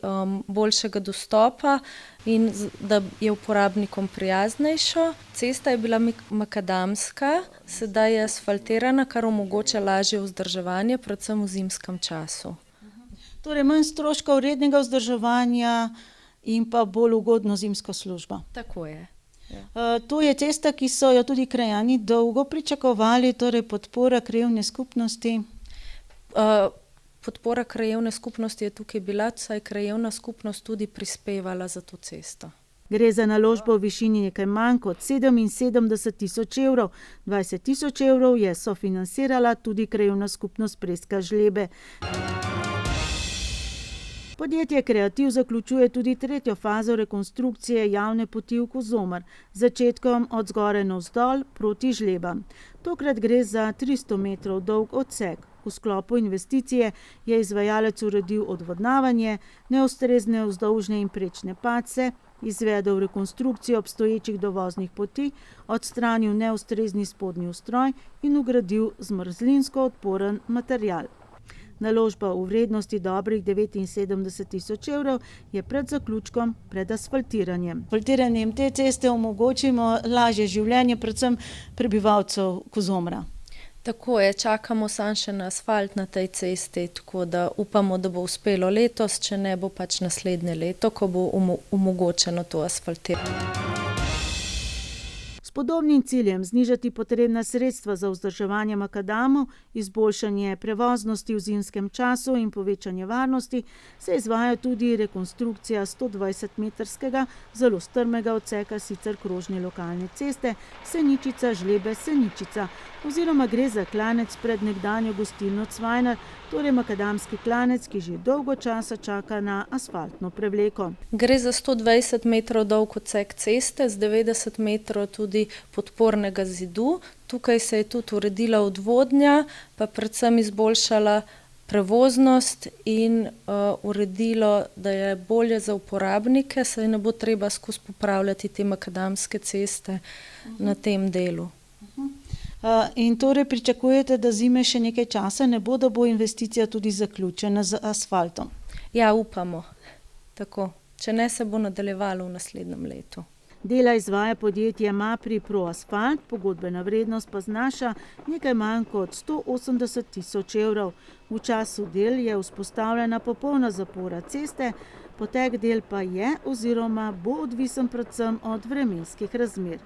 boljšega dostopa in da je uporabnikom prijaznejšo. Cesta je bila makadamska, sedaj je asfaltirana, kar omogoča lažje vzdrževanje, predvsem v zimskem času. Torej manj stroškov rednega vzdrževanja in pa bolj ugodno zimsko službo. Tako je. To je cesta, ki so jo tudi krajani dolgo pričakovali, torej podpora krajevne skupnosti. Podpora krajevne skupnosti je tukaj bila, saj krajevna skupnost tudi prispevala za to cesto. Gre za naložbo v višini nekaj manj kot 77 000 evrov. 20 000 evrov je sofinancirala tudi krajevna skupnost Preska Žlebe. Podjetje Kreativ zaključuje tudi tretjo fazo rekonstrukcije javne poti v Kozomer, z začetkom od zgoraj navzdol proti Žlebam. Tokrat gre za 300 metrov dolg odsek. V sklopu investicije je izvajalec uredil odvodnavanje, neustrezne vzdolžne in prečne padce, izvedel rekonstrukcijo obstoječih dovoznih poti, odstranil neustrezni spodnji ustroj in vgradil zmrzlinsko odporen material. Naložba v vrednosti dobrih 79 000 evrov je pred zaključkom, pred asfaltiranjem. Asfaltiranjem te ceste omogočimo lažje življenje, predvsem prebivalcev Kozomra. Tako je, čakamo samo še na asfalt na tej cesti, tako da upamo, da bo uspelo letos, če ne bo pač naslednje leto, ko bo omogočeno to asfaltiranje. S podobnim ciljem znižati potrebna sredstva za vzdrževanje makadamov, izboljšanje prevoznosti v zimskem času in povečanje varnosti se izvaja tudi rekonstrukcija 120-metrskega zelo strmega odseka sicer krožne lokalne ceste Seničica-Žlebe-Seničica oziroma gre za klanec pred nekdanjo gostilno Cvajnar, torej makadamski klanec, ki že dolgo časa čaka na asfaltno prevleko. Gre za 120 metrov dolg odsek ceste z 90 metrov tudi podpornega zidu. Tukaj se je tudi uredila odvodnja, pa predvsem izboljšala prevoznost in uredilo, da je bolje za uporabnike, saj ne bo treba skozi popravljati te makadamske ceste na tem delu. In torej pričakujete, da zime še nekaj časa ne bo, da bo investicija tudi zaključena z asfaltom? Ja, upamo. Tako. Če ne, se bo nadaljevalo v naslednjem letu. Dela izvaja podjetje Mapri Pro Asfalt, pogodbena vrednost pa znaša nekaj manj kot 180 000 evrov. V času del je vzpostavljena popolna zapora ceste, potek del pa je oziroma bo odvisen predvsem od vremenskih razmer.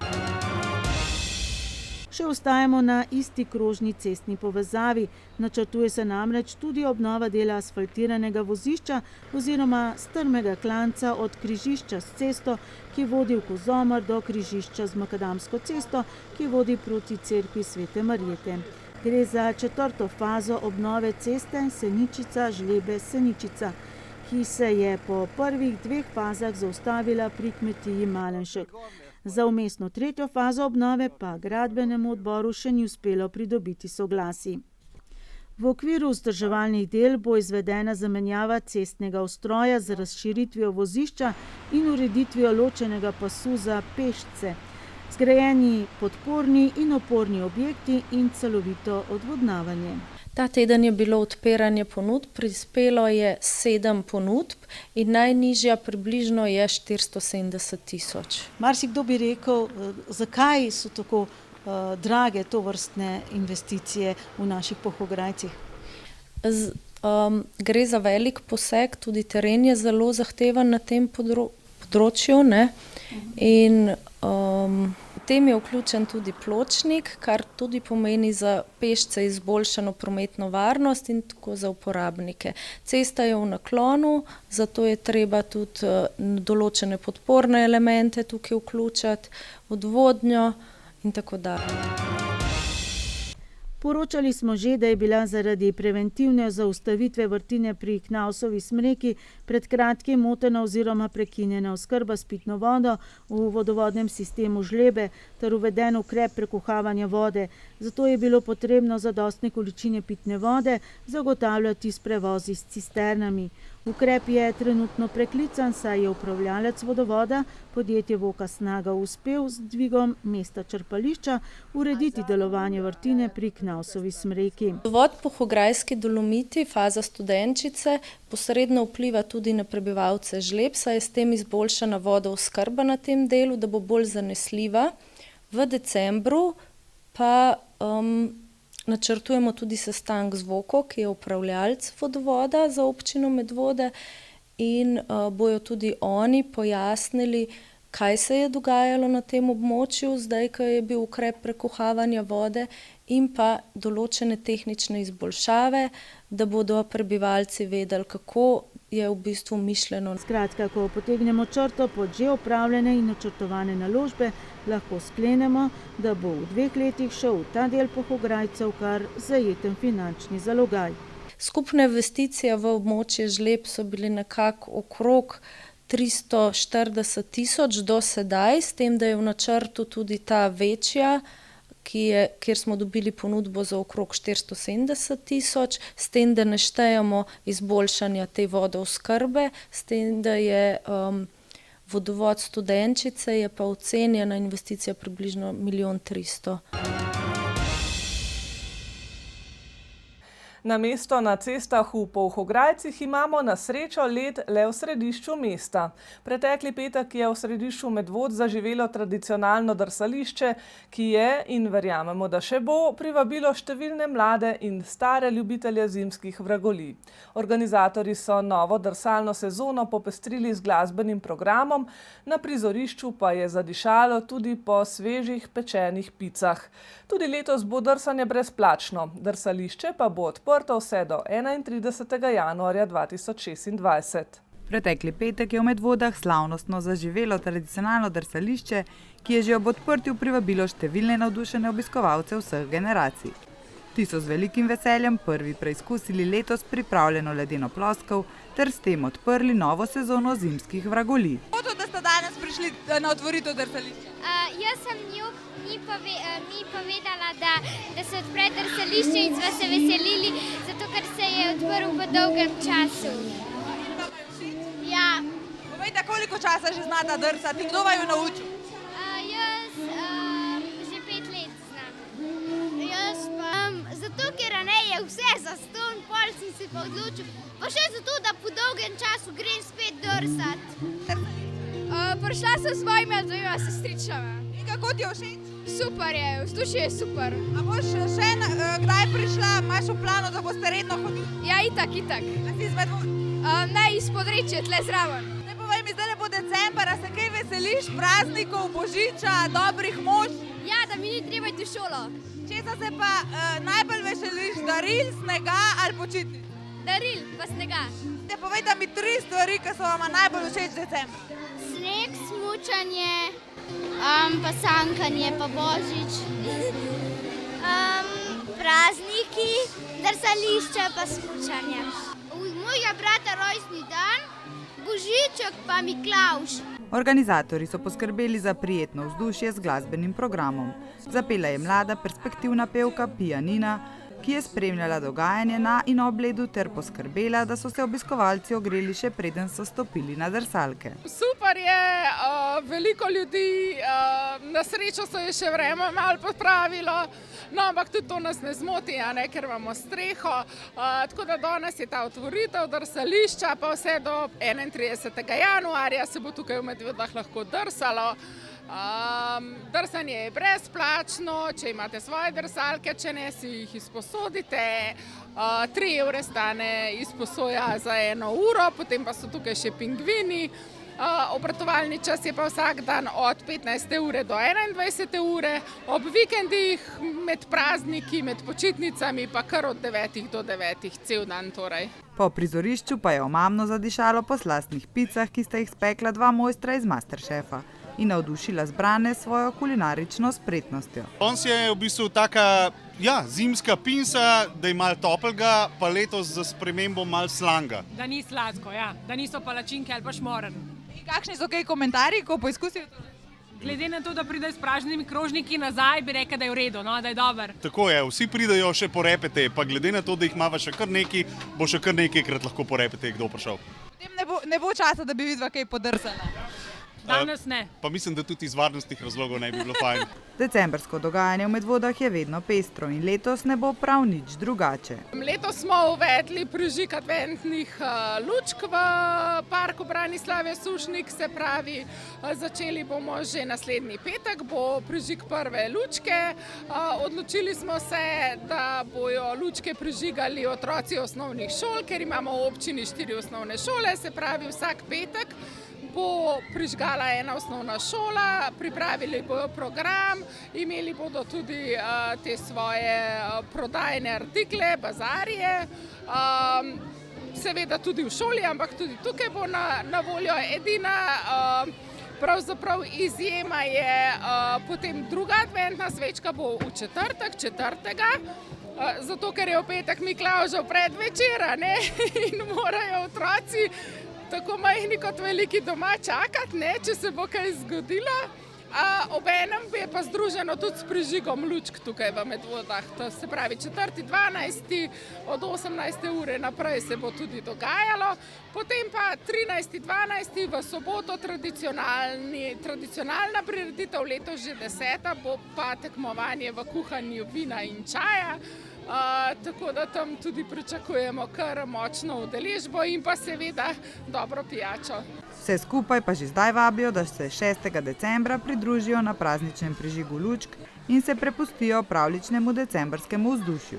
Še ostajamo na isti krožni cestni povezavi. Načrtuje se namreč tudi obnova dela asfaltiranega vozišča oziroma strmega klanca od križišča s cesto, ki vodi v Kozomer, do križišča z makadamsko cesto, ki vodi proti cerkvi Svete Marjete. Gre za četrto fazo obnove ceste Seničica-Žlebe-Seničica, ki se je po prvih dveh fazah zaustavila pri kmetiji Malenšek. Za vmesno tretjo fazo obnove pa gradbenemu odboru še ni uspelo pridobiti soglasij. V okviru vzdrževalnih del bo izvedena zamenjava cestnega ustroja z razširitvijo vozišča in ureditvijo ločenega pasu za pešce, zgrajeni podporni in oporni objekti in celovito odvodnavanje. Ta teden je bilo odpiranje ponudb, prispelo je 7 ponudb in najnižja približno je 470 000. Marsikdo bi rekel, zakaj so tako drage tovrstne investicije v naših Polhograjcih? Gre za velik poseg, tudi teren je zelo zahteven na tem področju, ne? In Potem je vključen tudi pločnik, kar tudi pomeni za pešce izboljšano prometno varnost in tako za uporabnike. Cesta je v naklonu, zato je treba tudi določene podporne elemente tukaj vključiti, odvodnjo in tako dalje. Poročali smo že, da je bila zaradi preventivne zaustavitve vrtine pri Knausovi smreki pred kratkim motena oziroma prekinjena oskrba s pitno vodo v vodovodnem sistemu Žlebe ter uveden ukrep prekuhavanja vode. Zato je bilo potrebno zadostne količine pitne vode zagotavljati s prevozi s cisternami. Ukrep je trenutno preklican, saj je upravljalec vodovoda, podjetje Voka Snaga, uspel z dvigom mesta črpališča urediti delovanje vrtine pri Knausovi smreki. Vodovod Polhograjski Dolomiti, faza Studenčice, posredno vpliva tudi na prebivalce Žleb, saj je s tem izboljšana vodooskrba na tem delu, da bo bolj zanesljiva. V decembru pa načrtujemo tudi sestanek z Voko, ki je upravljalec vodovoda za občino Medvode in bojo tudi oni pojasnili, kaj se je dogajalo na tem območju, zdaj, ko je bil ukrep prekuhavanja vode in pa določene tehnične izboljšave, da bodo prebivalci vedeli, kako je v bistvu mišljeno. Skratka, ko potegnemo črto pod že opravljene in načrtovane naložbe, lahko sklenemo, da bo v 2 letih šel v ta del Polhograjcev kar zajeten finančni zalogaj. Skupne investicije v območje Žleb so bili nekako okrog 340 000 do sedaj, s tem, da je v načrtu tudi ta večja, kjer smo dobili ponudbo za okrog 470 000, s tem, da ne štejemo izboljšanja te vodooskrbe, s tem, da je vodovod Studenčice, je pa ocenjena investicija približno 1 300 000. Namesto na cestah v Polhograjcih imamo na srečo led le v središču mesta. Pretekli petek je v središču Medvod zaživelo tradicionalno drsališče, ki je, in verjamemo, da še bo, privabilo številne mlade in stare ljubitelje zimskih vragolij. Organizatorji so novo drsalno sezono popestrili z glasbenim programom, na prizorišču pa je zadišalo tudi po svežih pečenih picah. Tudi letos bo drsanje brezplačno, drsališče pa bo odprto vse do 31. januarja 2026. Pretekli petek je v Medvodah slavnostno zaživelo tradicionalno drsališče, ki je že ob odprtju privabilo številne navdušene obiskovalce vseh generacij. Ti so z velikim veseljem prvi preizkusili letos pripravljeno ledeno ploskev ter s tem odprli novo sezono zimskih vragolij. Kako da ste danes prišli na otvoritev drsališča? Jaz sem mi povedala, da se odpre drsališče in smo se veselili, zato ker se je odprl po dolgem času. Ja. Povejte, koliko časa že znate drsati in kdo vaju naučil? Jaz že 5 let znam. Jaz pa zato, ker je vse zastonj, pol sem se pa odločil, pa še zato, da po dolgem času grem spet drsat. Prišla sem s svojima 2 sestričama. In kako ti je všeč? Super je, vzdušje je super. A boš še kdaj prišla, imaš v planu, da boste redno hodili? Ja, itak. A si iz Medvod? Ne, iz Podrečja, tle zraven. Ne povej mi, zdaj bo december, a se kaj veseliš praznikov, božiča, dobrih mož? Ja, da mi ni treba iti v šolo. Česa se pa najbolj veseliš, daril, snega ali počitnic? Daril pa snega. Povejte mi 3 stvari, ki so vam najbolj všeč decembra. Sneg, smučanje, pa sankanje, pa božič. Prazniki, drsališče pa smučanje. Mojega brata rojstni dan, božiček pa Miklavž. Organizatorji so poskrbeli za prijetno vzdušje z glasbenim programom. Zapela je mlada perspektivna pevka Pija Nina, ki je spremljala dogajanje na in ob ledu ter poskrbela, da so se obiskovalci ogreli še preden so stopili na drsalke. Super je, veliko ljudi, na srečo se je še vreme malo popravilo, no, ampak tudi to nas ne zmoti, ker imamo streho, tako da danes je ta otvoritev drsališča, pa vse do 31. januarja se bo tukaj v Medvodah lahko drsalo. Drsanje je brezplačno, če imate svoje drsalke, če ne, si jih izposodite. 3 evre stane izposoja za 1 uro, potem pa so tukaj še pingvini. Obratovalni čas je pa vsak dan od 15. ure do 21. ure, ob vikendih, med prazniki, med počitnicami pa kar od 9 do 9, cel dan torej. Po prizorišču pa je omamno zadišalo po slastnih picah, ki sta jih spekla 2 mojstra iz Masterchefa in navdušila zbrane svojo kulinarično spretnostjo. Danes je v bistvu taka zimska pinsa, da je malo toplega, pa letos za spremembo malo slanga. Da ni sladko, da niso palačinke ali pa šmoren. In kakšni so kaj komentarji, ko poizkusijo to? Glede na to, da pridejo s pražnimi krožniki nazaj, bi rekel, da je v redu, da je dober. Tako je, vsi pridejo še porepete, pa glede na to, da jih imava še kar nekaj, bo še kar nekajkrat lahko porepete, kdo prišel. Potem ne bo časa, da bi vidva kaj podrsala. Danes ne. Pa mislim, da tudi iz varnostnih razlogov ne bi bilo fajn. Decembrsko dogajanje v Medvodah je vedno pestro in letos ne bo prav nič drugače. Letos smo uvedli prižig adventnih lučk v parku Branislave Sušnik, se pravi, začeli bomo že naslednji petek, bo prižig prve lučke. Odločili smo se, da bojo lučke prižigali otroci osnovnih šol, ker imamo v občini 4 osnovne šole, se pravi vsak petek bo prižgala ena osnovna šola, pripravili bojo program, imeli bodo tudi te svoje prodajne artikle, bazarje, seveda tudi v šoli, ampak tudi tukaj bo na voljo. Edina pravzaprav izjema je potem druga adventna svečka bo v četrtek, 4. Zato, ker je v petek Miklavžev predvečer, in morajo otroci tako majhni kot veliki doma čakati, če se bo kaj zgodilo. Obenem je pa združeno tudi s prižigom lučk tukaj v Medvodah. To se pravi 4.12. od 18. ure naprej se bo tudi dogajalo. Potem pa 13.12. v soboto tradicionalna prireditev, letos že 10. bo pa tekmovanje v kuhanju vina in čaja. Tako da tam tudi pričakujemo kar močno udeležbo in pa seveda dobro pijačo. Vse skupaj pa že zdaj vabijo, da se 6. decembra pridružijo na prazničnem prižigu lučk in se prepustijo pravljičnemu decembrskemu vzdušju.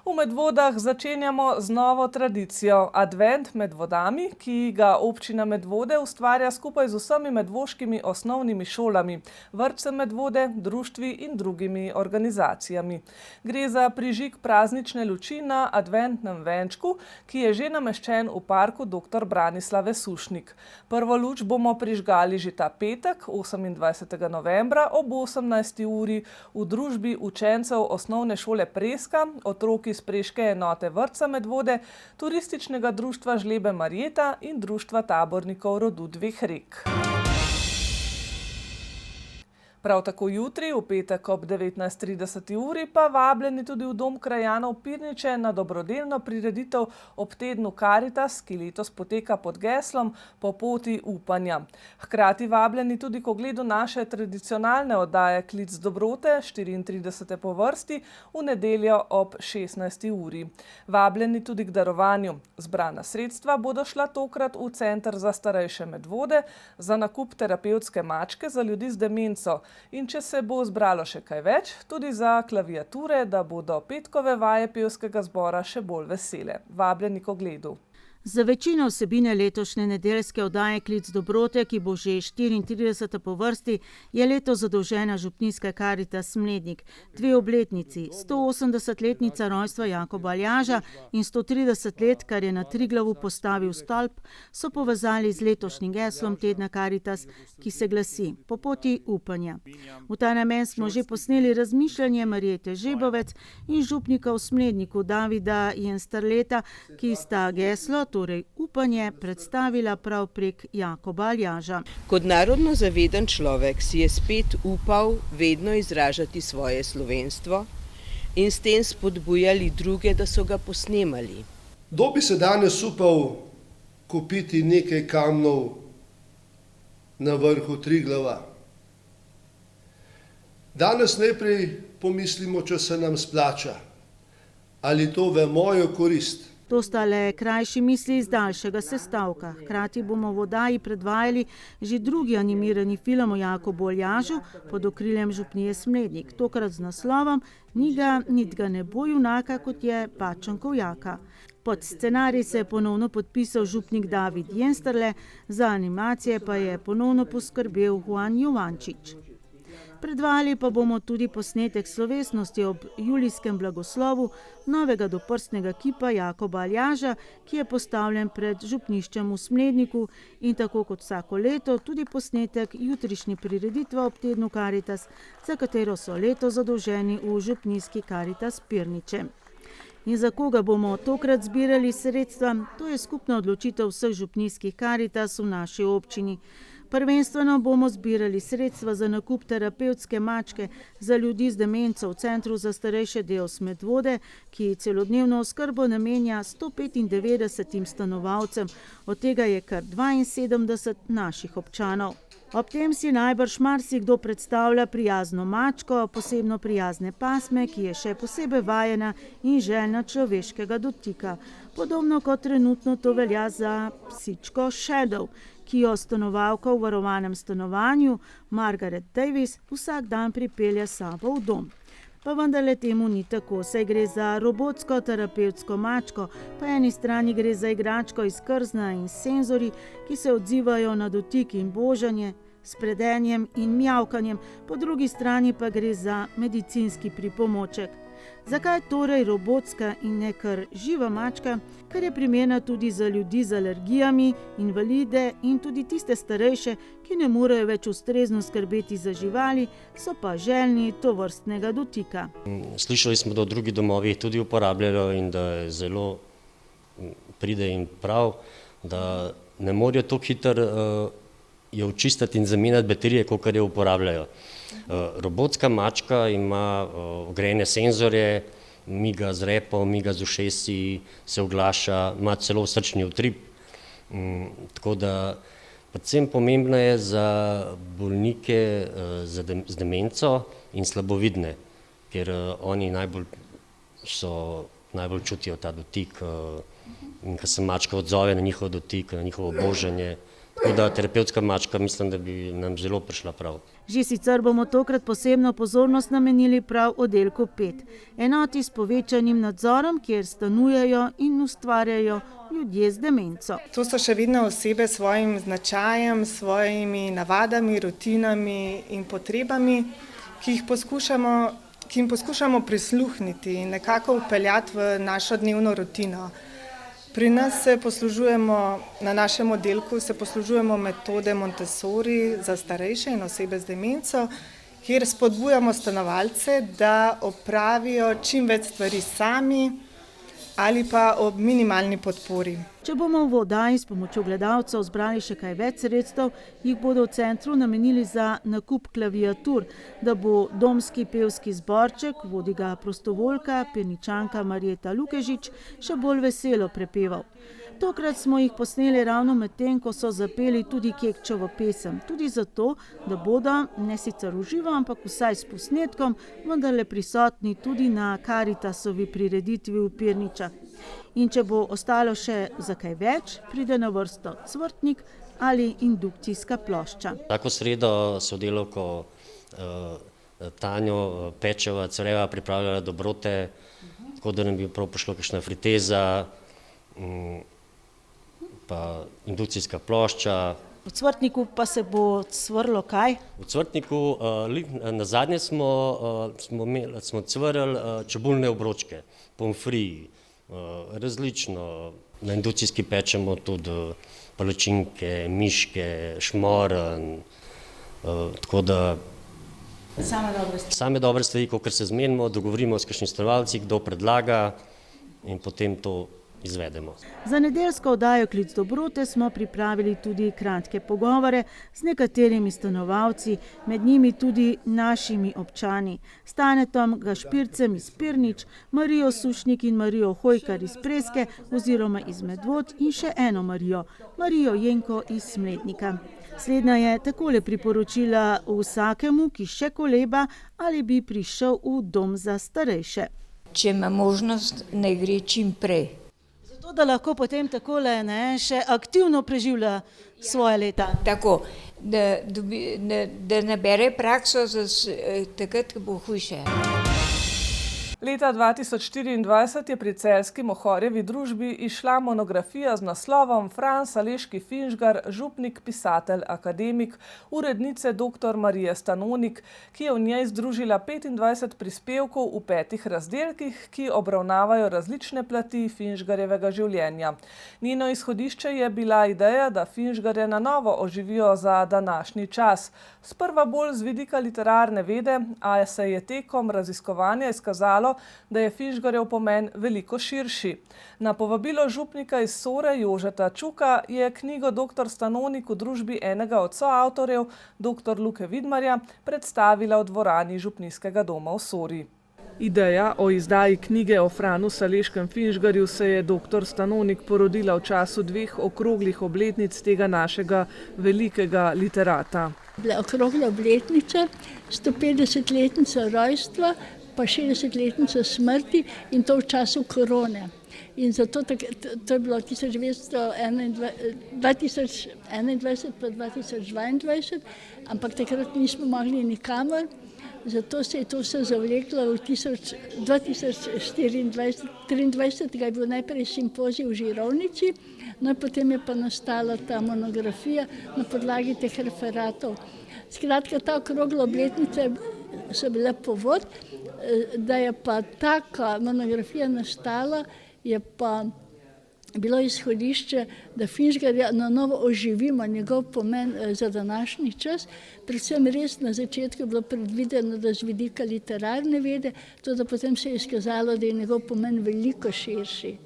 V Medvodah začenjamo z novo tradicijo Advent med vodami, ki ga občina Medvode ustvarja skupaj z vsemi medvoškimi osnovnimi šolami, vrtcem Medvode, društvi in drugimi organizacijami. Gre za prižig praznične luči na adventnem venčku, ki je že nameščen v parku dr. Branislave Sušnik. Prvo luč bomo prižgali že ta petek, 28. novembra ob 18. uri v družbi učencev osnovne šole Preska, otroki iz preške enote vrtca Medvode, turističnega društva Žlebe Marjeta in društva tabornikov rodu Dveh rek. Prav tako jutri, v petek ob 19.30 uri, pa vabljeni tudi v Dom krajanov Pirniče na dobrodelno prireditev ob tednu Karitas, ki letos poteka pod geslom Po poti upanja. Hkrati vabljeni tudi k ogledu naše tradicionalne oddaje Klic dobrote, 34. po vrsti, v nedeljo ob 16. uri. Vabljeni tudi k darovanju. Zbrana sredstva bodo šla tokrat v Center za starejše Medvode za nakup terapevtske mačke za ljudi z demenco. In če se bo zbralo še kaj več, tudi za klaviature, da bodo petkove vaje pevskega zbora še bolj vesele. Vabljeni k ogledu. Za večino vsebine letošnje nedeljske oddaje Klic dobrote, ki bo že 34. po vrsti, je letos zadolžena župnijska Karitas Mlednik. 2 obletnici, 180-letnica rojstva Jakoba Aljaža in 130 let, kar je na Triglavu postavil stolp, so povezali z letošnjim geslom tedna Karitas, ki se glasi Po poti upanja. V ta namen smo že posneli razmišljanje Marjete Žebovec in župnika v Smledniku Davida Jensterleta, ki sta geslo, torej upanje, predstavila prav prek Jakoba Aljaža. Kot narodno zaveden človek si je spet upal vedno izražati svoje slovenstvo in s tem spodbujali druge, da so ga posnemali. Kdo bi se danes upal kupiti nekaj kamnov na vrhu Triglava? Danes najprej pomislimo, če se nam splača, ali to v mojo korist. To sta le krajši misli iz daljšega sestavka. Hkrati bomo v oddaji predvajali že drugi animirani film o Jakobu Aljažu pod okriljem župnije Smlednik. Tokrat z naslovom Ni ga, nit ga ne bo junaka, kot je Pačankov Jaka. Pod scenarij se je ponovno podpisal župnik David Jensterle, za animacije pa je ponovno poskrbel Juan Jovančič. Predvajali pa bomo tudi posnetek slovesnosti ob julijskem blagoslovu novega doprstnega kipa Jakoba Aljaža, ki je postavljen pred župniščem v Smledniku, in tako kot vsako leto tudi posnetek jutrišnje prireditve ob tednu Karitas, za katero so letos zadolženi v župnijski Karitas Pirniče. In za koga bomo tokrat zbirali sredstva, to je skupna odločitev vseh župnijskih Karitas v naši občini. Prvenstveno bomo zbirali sredstva za nakup terapevtske mačke za ljudi z demenco v Centru za starejše Deos Medvode, ki celodnevno oskrbo namenja 195 stanovalcem, od tega je kar 72 naših občanov. Ob tem si najbrž marsikdo predstavlja prijazno mačko, posebno prijazne pasme, ki je še posebej vajena in željna človeškega dotika. Podobno kot trenutno to velja za psičko Shadow, ki jo stanovalka v varovanem stanovanju Margaret Davis vsak dan pripelje s sabo v dom. Pa vendarle temu ni tako, saj gre za robotsko terapevtsko mačko, po eni strani gre za igračko iz krzna in senzori, ki se odzivajo na dotik in božanje, s predenjem in mjavkanjem, po drugi strani pa gre za medicinski pripomoček. Zakaj torej robotska in ne kar živa mačka? Ker je primerna tudi za ljudi z alergijami, invalide in tudi tiste starejše, ki ne morejo več ustrezno skrbeti za živali, so pa željni tovrstnega dotika. Slišali smo, da v drugih domovih tudi uporabljajo in da je zelo pride in prav, da ne morejo tako hitro jo očistiti in zamenjati baterije, kolikor jo uporabljajo. Robotska mačka ima vgrajene senzorje, miga z repom, miga z ušesi, se oglaša, ima celo srčni utrip. Tako da predvsem pomembno je za bolnike z demenco in slabovidne, ker oni najbolj čutijo ta dotik in ko se mačka odzove na njihov dotik, na njihovo božanje. Tako da terapevtska mačka mislim, da bi nam zelo prišla prav. Že sicer bomo tokrat posebno pozornost namenili prav oddelku 5, enoti s povečanim nadzorom, kjer stanujejo in ustvarjajo ljudje z demenco. To so še vedno osebe s svojim značajem, svojimi navadami, rutinami in potrebami, ki jim poskušamo prisluhniti in nekako vpeljati v našo dnevno rutino. Pri nas na našem oddelku se poslužujemo metode Montessori za starejše in osebe z demenco, kjer spodbujamo stanovalce, da opravijo čim več stvari sami ali pa ob minimalni podpori. Če bomo v oddaji s pomočjo gledalcev zbrali še kaj več sredstev, jih bodo v centru namenili za nakup klaviatur, da bo domski pevski zborček, vodi ga prostovoljka, Pirničanka Marjeta Lukežič, še bolj veselo prepeval. Tokrat smo jih posneli ravno med tem, ko so zapeli tudi Kekčevo pesem. Tudi zato, da bodo, ne sicer v živo, ampak vsaj s posnetkom, vendarle prisotni tudi na Karitasovi prireditvi v Pirničah. In če bo ostalo še za kaj več, pride na vrsto cvrtnik ali indukcijska plošča. Tako sredo sodelavko Tanjo Pečeva Creva pripravljala dobrote, tako da nam bi prav prišlo kakšna friteza, pa indukcijska plošča. V cvrtniku pa se bo cvrlo kaj? V cvrtniku nazadnje smo cvrli čebulne obročke, pomfri, različno. Na indukcijski pečemo tudi palačinke, miške, šmoren, tako da same dobre stvari, kakor se zmenimo, dogovorimo s kakšnim stanovalci, kdo predlaga in potem to izvedemo. Za nedeljsko oddajo Klic dobrote smo pripravili tudi kratke pogovore z nekaterimi stanovalci, med njimi tudi našimi občani, Stanetom Gašpircem iz Pirnič, Marijo Sušnik in Marijo Hojkar iz Preske oziroma iz Medvod in še eno Marijo, Marijo Jenko iz Smlednika. Slednja je takole priporočila vsakemu, ki še koleba ali bi prišel v dom za starejše. Če ima možnost, naj gre čim prej. Zato, da lahko potem takole še aktivno preživlja svoje leta. Tako, da nabere prakso za takrat, ko bo hujše. Leta 2024 je pri celjski Mohorjevi družbi izšla monografija z naslovom Fran Saleški Finžgar, župnik, pisatelj, akademik, urednice dr. Marije Stanonik, ki je v njej združila 25 prispevkov v 5 razdelkih, ki obravnavajo različne plati Finžgarjevega življenja. Njeno izhodišče je bila ideja, da Finžgarje na novo oživijo za današnji čas. Sprva bolj z vidika literarne vede, a se je tekom raziskovanja izkazalo, da je Finžgarjev pomen veliko širši. Na povabilo župnika iz Sore Jožeta Čuka je knjigo dr. Stanonik v družbi enega od soavtorjev, dr. Luke Vidmarja, predstavila v dvorani Župnijskega doma v Sori. Ideja o izdaji knjige o Franu Saleškem Finžgarju se je dr. Stanonik porodila v času 2 okroglih obletnic tega našega velikega literata. Bila okrogla obletnica, 150-letnica rojstva, pa 60-letnica smrti in to v času korone. In zato to je bilo 2021 pa 2022, ampak takrat nismo mogli nikamor, zato se je to vse zavleklo v 2023, je bil najprej simpozij v Žirovnici, no potem je pa nastala ta monografija na podlagi teh referatov. Skratka, ta okrogla obletnica so bile povod, da je pa taka monografija nastala, je pa bilo izhodišče, da Finžgarja na novo oživimo, njegov pomen za današnji čas. Predvsem res na začetku je bilo predvideno, da z vidika literarne vede, to da potem se je izkazalo, da je njegov pomen veliko širši.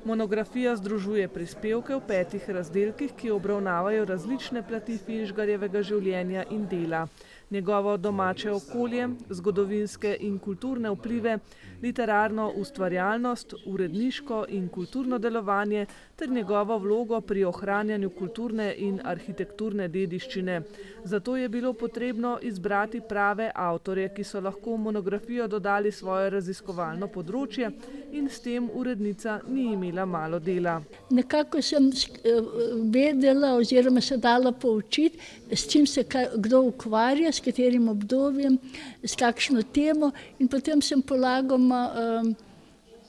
Monografija združuje prispevke v 5 razdelkih, ki obravnavajo različne plati Finžgarjevega življenja in dela. Njegovo domače okolje, zgodovinske in kulturne vplive, literarno ustvarjalnost, uredniško in kulturno delovanje ter njegovo vlogo pri ohranjanju kulturne in arhitekturne dediščine. Zato je bilo potrebno izbrati prave avtorje, ki so lahko v monografijo dodali svoje raziskovalno področje in s tem urednica ni imela malo dela. Nekako sem vedela oziroma se dala poučiti, s čim se kdo ukvarja, s katerim obdobjem, s kakšno temo in potem sem polagoma,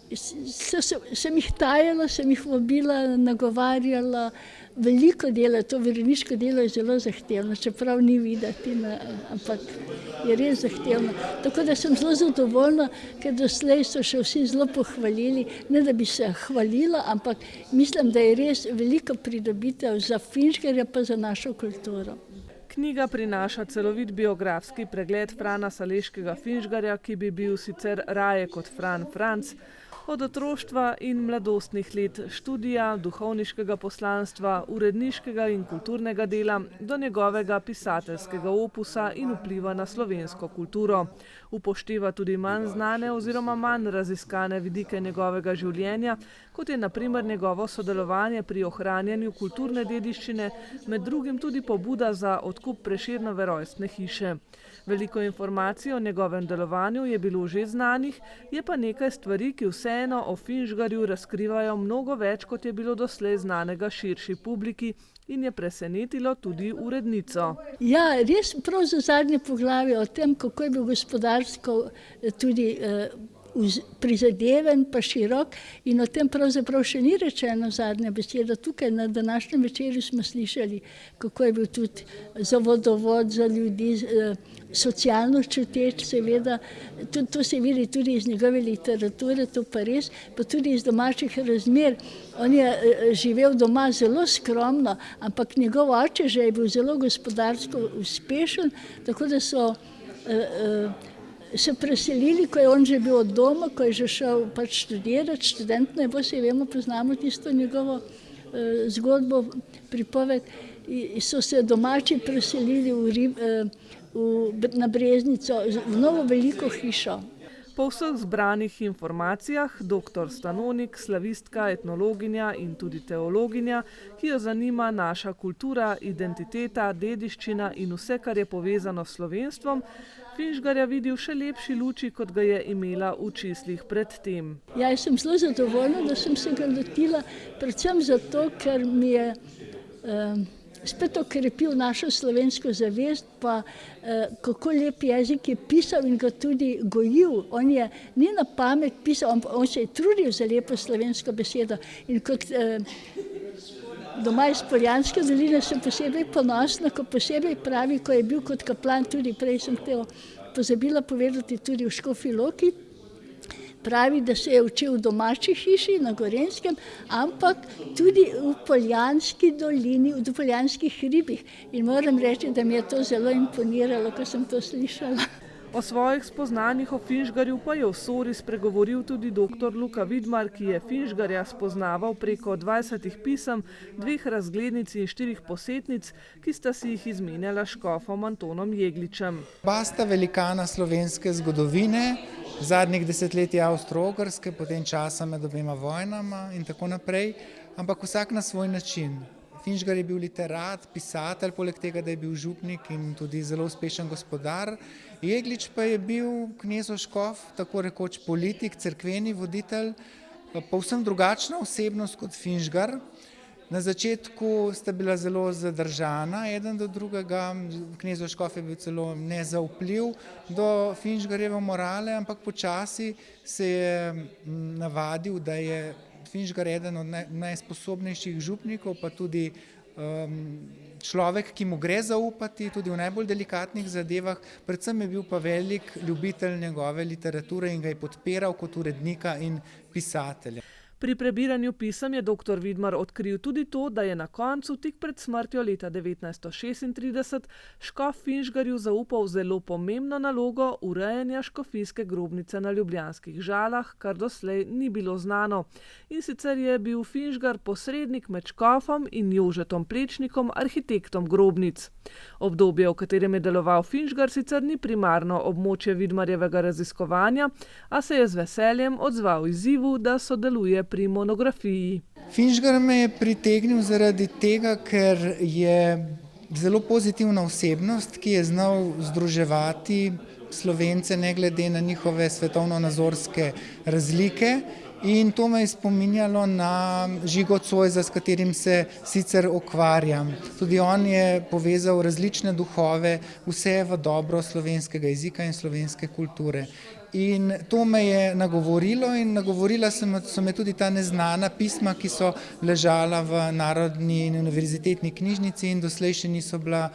sem jih tajala, sem jih vabila, nagovarjala. Veliko dela, to uredniško delo je zelo zahtevno, čeprav ni videti, ampak je res zahtevno. Tako da sem zelo zadovoljna, ker doslej so še vsi zelo pohvalili, ne da bi se hvalila, ampak mislim, da je res velika pridobitev za Finžgarja pa za našo kulturo. Knjiga prinaša celovit biografski pregled Frana Saleškega Finžgarja, ki bi bil sicer raje kot Fran Franc, od otroštva in mladostnih let, študija, duhovniškega poslanstva, uredniškega in kulturnega dela do njegovega pisateljskega opusa in vpliva na slovensko kulturo. Upošteva tudi manj znane oziroma manj raziskane vidike njegovega življenja, kot je na primer njegovo sodelovanje pri ohranjanju kulturne dediščine, med drugim tudi pobuda za odkup Prešernove rojstne hiše. Veliko informacij o njegovem delovanju je bilo že znanih, je pa nekaj stvari, ki vseeno o Finžgarju razkrivajo mnogo več, kot je bilo doslej znanega širši publiki in je presenetilo tudi urednico. Ja, res prav za zadnje poglavje o tem, kako je bil gospodarsko tudi prizadeven pa širok in o tem pravzaprav še ni rečeno zadnja beseda. Tukaj na današnjem večerju smo slišali, kako je bil tudi za vodovod, za ljudi, socialno čuteč, seveda. To se vidi tudi iz njegove literature, to pa res, pa tudi iz domačih razmer. On je živel doma zelo skromno, ampak njegov oče že je bil zelo gospodarsko uspešen, tako da so se preselili, ko je on že bil od doma, ko je že šel pač študirati, študent naj bo, se vemo, poznamo tisto njegovo zgodbo, pripoved, so se domači preselili na Breznico, v novo veliko hišo. Po vseh zbranih informacijah dr. Stanonik, slavistka, etnologinja in tudi teologinja, ki jo zanima naša kultura, identiteta, dediščina in vse, kar je povezano s slovenstvom, Finžgarja vidi v še lepši luči, kot ga je imela v čislih pred tem. Ja, jaz sem zelo zadovoljna, da sem se ga lotila, predvsem zato, ker mi je spet okrepil našo slovensko zavest, pa kako lep jezik je pisal in ga tudi gojil. On je ni na pamet pisal, on se je trudil za lepo slovensko besedo. In kot doma iz Poljanske doline sem posebej ponosna, ko posebej pravi, ko je bil kot kaplan, tudi prej sem pozabila povedati tudi v Škofji Loki, pravi, da se je učil v domači hiši na Gorenjskem, ampak tudi v Poljanski dolini, v Poljanskih hribih. In moram reči, da mi je to zelo imponiralo, ko sem to slišala. O svojih spoznanjih o Finžgarju pa je v Sori spregovoril tudi dr. Luka Vidmar, ki je Finžgarja spoznaval preko 20 pisem, 2 razglednic in 4 posetnic, ki sta si jih izmenjala s škofom Antonom Jegličem. Oba sta velikana slovenske zgodovine, zadnjih desetletij Avstro-Ogrske, potem časa med obema vojnama in tako naprej, ampak vsak na svoj način. Finžgar je bil literat, pisatelj, poleg tega, da je bil župnik in tudi zelo uspešen gospodar. Jeglič pa je bil knezov škof, tako rekoč politik, cerkveni voditelj, povsem drugačna osebnost kot Finžgar. Na začetku sta bila zelo zadržana, eden do drugega, knezov škof je bil celo nezaupljiv do Finžgarjeve morale, ampak počasi se je navadil, da je Finžgar eden od najsposobnejših župnikov, pa tudi človek, ki mu gre zaupati tudi v najbolj delikatnih zadevah, predvsem je bil pa velik ljubitelj njegove literature in ga je podpiral kot urednika in pisatelja. Pri prebiranju pisem je dr. Vidmar odkril tudi to, da je na koncu, tik pred smrtjo leta 1936, škof Finžgarju zaupal zelo pomembno nalogo urejanja škofijske grobnice na Ljubljanskih Žalah, kar doslej ni bilo znano. In sicer je bil Finžgar posrednik med škofom in Jožetom Plečnikom, arhitektom grobnic. Obdobje, v katerem je deloval Finžgar, sicer ni primarno območje Vidmarjevega raziskovanja, a se je z veseljem odzval izzivu, da sodeluje pri monografiji. Finžgar me je pritegnil zaradi tega, ker je zelo pozitivna osebnost, ki je znal združevati Slovence ne glede na njihove svetovno-nazorske razlike. In to me je spominjalo na Žigo Cojza, s katerim se sicer ukvarjam. Tudi on je povezal različne duhove, vse v dobro slovenskega jezika in slovenske kulture. In to me je nagovorilo in nagovorila so me tudi ta neznana pisma, ki so ležala v Narodni in univerzitetni knjižnici in doslej še niso bila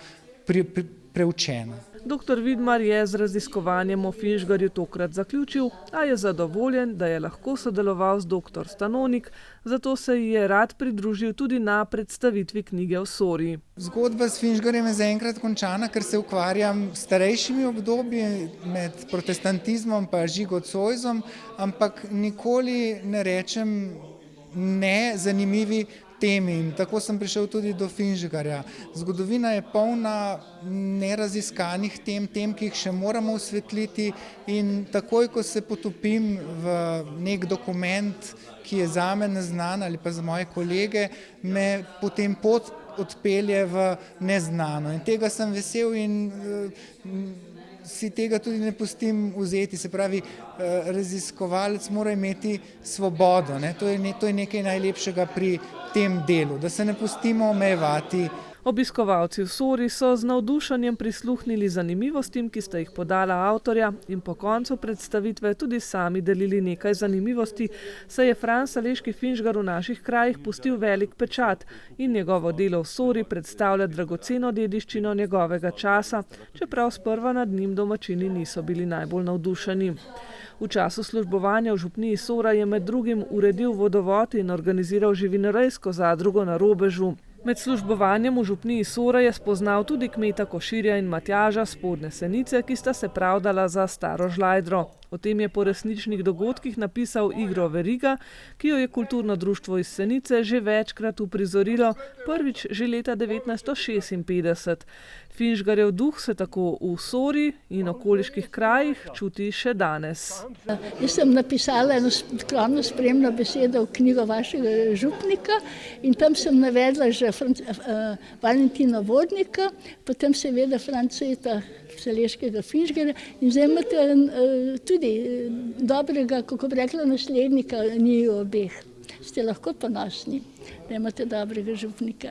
preučena. Dr. Vidmar je z raziskovanjem o Finžgarju tokrat zaključil, a je zadovoljen, da je lahko sodeloval z dr. Stanonik, zato se ji je rad pridružil tudi na predstavitvi knjige v Sori. Zgodba s Finžgarjem je zaenkrat končana, ker se ukvarjam s starejšimi obdobji med protestantizmom pa Žigo Cojzom, ampak nikoli ne rečem ne zanimivi temi in tako sem prišel tudi do Finžgarja. Zgodovina je polna neraziskanih tem, ki jih še moramo osvetliti in takoj, ko se potopim v nek dokument, ki je zame neznan ali pa za moje kolege, me potem pot odpelje v neznano in tega sem vesel in si tega tudi ne pustim vzeti, se pravi, raziskovalec mora imeti svobodo, ne? To je nekaj najlepšega pri tem delu, da se ne pustimo omejevati. Obiskovalci v Sori so z navdušenjem prisluhnili zanimivostim, ki sta jih podala avtorja in po koncu predstavitve tudi sami delili nekaj zanimivosti, saj je Franc Saleški Finžgar v naših krajih pustil velik pečat in njegovo delo v Sori predstavlja dragoceno dediščino njegovega časa, čeprav sprva nad njim domačini niso bili najbolj navdušeni. V času službovanja v župniji Sora je med drugim uredil vodovod in organiziral živinorejsko zadrugo na Robežu. Med službovanjem v župniji Sora je spoznal tudi kmeta Koširja in Matjaža Spodnje Senice, ki sta se pravdala za staro žlajdro. O tem je po resničnih dogodkih napisal Igor Veriga, ki jo je kulturno društvo iz Senice že večkrat uprizorilo, prvič že leta 1956. Finžgarjev duh se tako v Sori in okoliških krajih čuti še danes. Jaz sem napisala eno skromno spremno besedo v knjigo vašega župnika in tam sem navedla že Valentina Vodnika, potem seveda Franceta Šaleškega Finžgarja in zdaj imate tudi dobrega, kako bi rekla, naslednika njiju obeh. Ste lahko ponosni, da imate dobrega župnika.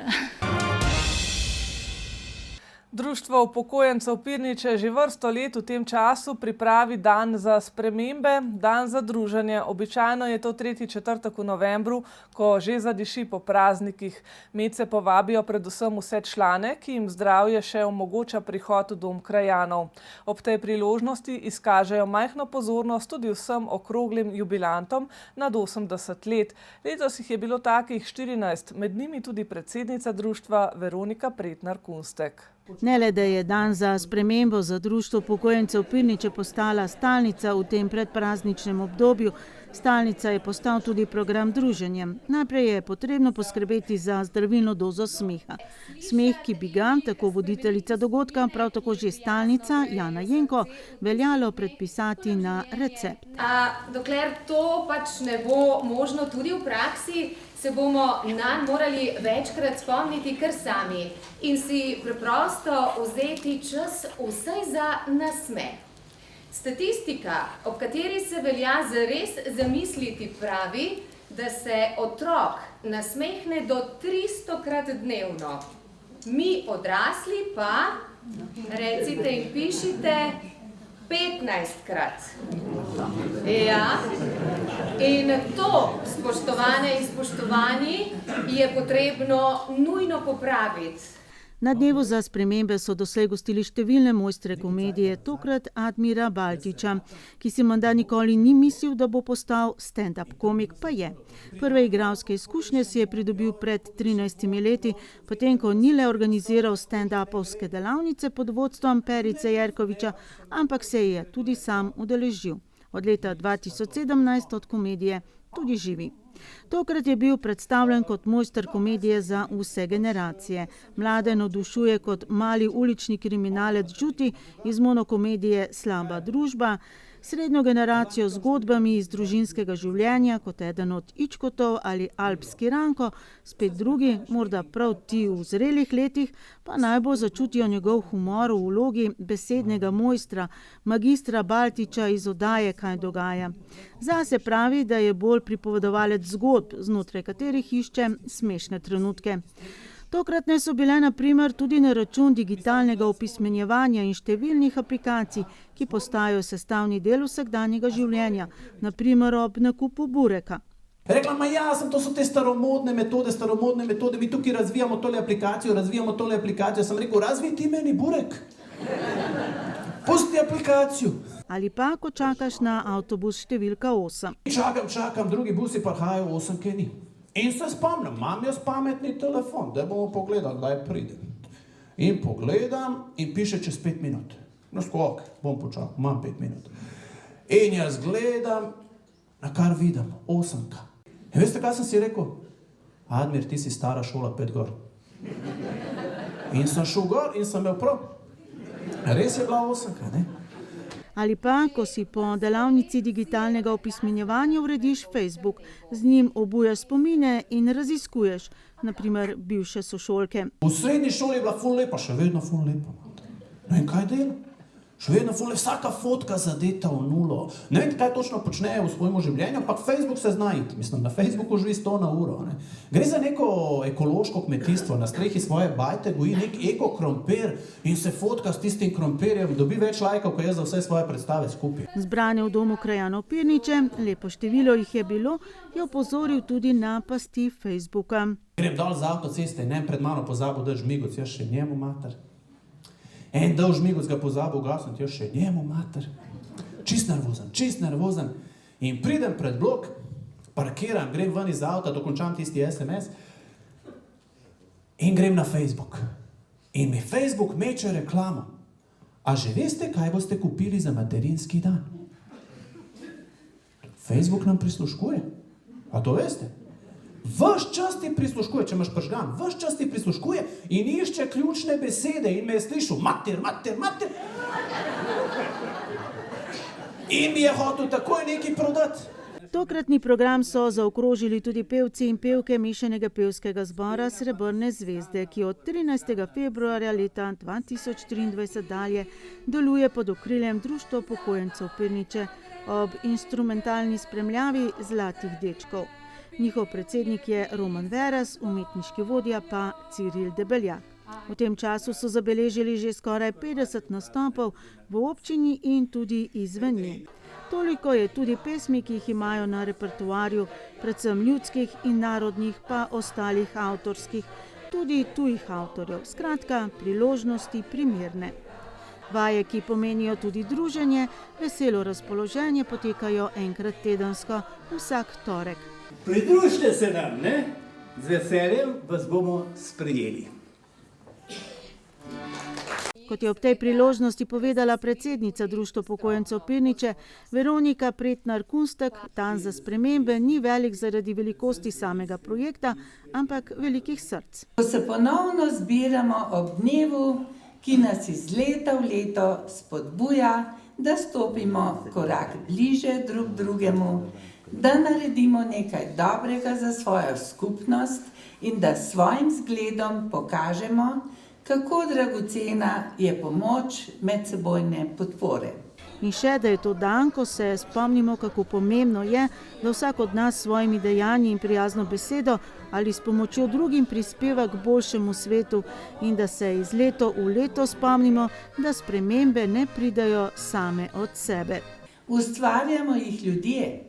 Društvo upokojencev Pirniče že vrsto let v tem času pripravi dan za spremembe, dan za druženje. Običajno je to 3. četrtek v novembru, ko že zadiši po praznikih. Medse povabijo predvsem vse člane, ki jim zdravje še omogoča prihod v dom krajanov. Ob tej priložnosti izkažejo majhno pozornost tudi vsem okroglim jubilantom nad 80 let. Letos jih je bilo takih 14, med njimi tudi predsednica društva Veronika Pretnar-Kunstek. Ne le, da je dan za spremembo za društvo upokojencev Pirniče postala stalnica v tem predprazničnem obdobju, stalnica je postal tudi program druženja. Najprej je potrebno poskrbeti za zdravilno dozo smeha. Smeh, ki bi ga, tako voditeljica dogodka, prav tako že stalnica Jana Jenko, veljalo predpisati na recept. Dokler to pač ne bo možno tudi v praksi, se bomo nanj morali večkrat spomniti kar sami in si preprosto vzeti čas vsaj za nasmeh. Statistika, ob kateri se velja zares zamisliti, pravi, da se otrok nasmehne do 300krat dnevno. Mi odrasli pa, recite in pišite, 15krat. Ja. In to, spoštovane in spoštovani, je potrebno nujno popraviti. Na dnevu za spremembe so doslej gostili številne mojstre komedije, tokrat Admira Baltiča, ki si menda nikoli ni mislil, da bo postal stand-up komik, pa je. Prve igralske izkušnje si je pridobil pred 13 leti, potem ko ni le organiziral stand-upovske delavnice pod vodstvom Perice Jerkoviča, ampak se je tudi sam udeležil. Od leta 2017 od komedije tudi živi. Tokrat je bil predstavljen kot mojster komedije za vse generacije. Mlade navdušuje kot mali ulični kriminalec Žuti iz monokomedije Slaba družba, srednjo generacijo zgodbami iz družinskega življenja kot eden od Ičkotov ali Alpski Ranko, spet drugi, morda prav ti v zrelih letih, pa najbolj začutijo njegov humor v vlogi besednega mojstra, magistra Baltiča iz oddaje Kaj dogaja. Zase pravi, da je bolj pripovedovalec zgodb, znotraj katerih išče smešne trenutke. Tokratne so bile na primer tudi na račun digitalnega opismenjevanja in številnih aplikacij, ki postajajo sestavni del vsakdanjega življenja, na primer ob nakupu bureka. Rekla, to so te staromodne metode, mi tukaj razvijamo tole aplikacijo, sem rekel, razvij ti meni burek. Pusti aplikacijo. Ali pa, ko čakaš na avtobus številka 8. Čakam, drugi busi pa hajajo 8, kaj ni. In se spomnim, imam jaz pametni telefon, da bomo pogledali, kdaj pridem. In pogledam in piše čez 5 minut. No skok, bom počakal, imam 5 minut. In jaz gledam, na kar vidim, 8. In veste, kaj sem si rekel? Admir, ti si stara šola 5 gor. In sem šel gor in sem imel prav. Res je bila 8, ne? Ali pa, ko si po delavnici digitalnega opismenjevanja urediš Facebook, z njim obujaš spomine in raziskuješ, na primer bivše sošolke. V srednji šoli je bila ful lepa, še vedno ful lepa. No in kaj delam? Še vedno ful lepa, vsaka fotka zadeta v nulo. Ne vem, kaj točno počnejo v svojem življenju, ampak Facebook se zna iti. Mislim, na Facebooku živi 100 na uro. Ne? Gre za neko ekološko kmetijstvo, na strehi svoje bajte goji nek eko-krompir in se fotka s tistim krompirjem, dobi več lajkov, kot jaz za vse svoje predstave skupaj. Zbrane v domu krajanov Pirniče, lepo število jih je bilo, je opozoril tudi na pasti Facebooka. Grem dol z avtoceste in pred mano pozabil, da žmigoc, jaz še njemu mater. En dol žmigoc ga pozabil ugasniti, jaz še njemu mater. Čist nervozen. In pridem pred blok, parkiram, grem ven iz avta, dokončam tisti SMS in grem na Facebook. In mi Facebook meče reklamo. A že veste, kaj boste kupili za materinski dan? Facebook nam prisluškuje. A to veste? Ves čas ti prisluškuje, če imaš prižgan, ves čas ti prisluškuje in išče ključne besede in me je slišal mater. In mi je hotel takoj nekaj prodati. Tokratni program so zaokrožili tudi pevci in pevke mešanega pevskega zbora Srebrne zvezde, ki od 13. februarja leta 2023 dalje deluje pod okriljem Društva upokojencev Pirniče ob instrumentalni spremljavi Zlatih dečkov. Njihov predsednik je Roman Veras, umetniški vodja pa Ciril Debeljak. V tem času so zabeležili že skoraj 50 nastopov v občini in tudi izven nje. Toliko je tudi pesmi, ki jih imajo na repertoarju, predvsem ljudskih in narodnih, pa ostalih avtorskih, tudi tujih avtorjev. Skratka, priložnosti primerne. Vaje, ki pomenijo tudi druženje, veselo razpoloženje, potekajo enkrat tedensko, vsak torek. Pridružite se nam, ne? Z veseljem vas bomo sprejeli. Kot je ob tej priložnosti povedala predsednica Društva upokojencev Pirniče Veronika Pretnar-Kunstek, dan za spremembe ni velik zaradi velikosti samega projekta, ampak velikih src. Ko se ponovno zbiramo ob dnevu, ki nas iz leta v leto spodbuja, da stopimo korak bliže drug drugemu, da naredimo nekaj dobrega za svojo skupnost in da s svojim zgledom pokažemo, kako dragocena je pomoč medsebojne podpore. In še, da je to dan, ko se spomnimo, kako pomembno je, da vsak od nas s svojimi dejanji in prijazno besedo ali s pomočjo drugim prispeva k boljšemu svetu in da se iz leto v leto spomnimo, da spremembe ne pridejo same od sebe. Ustvarjamo jih ljudje.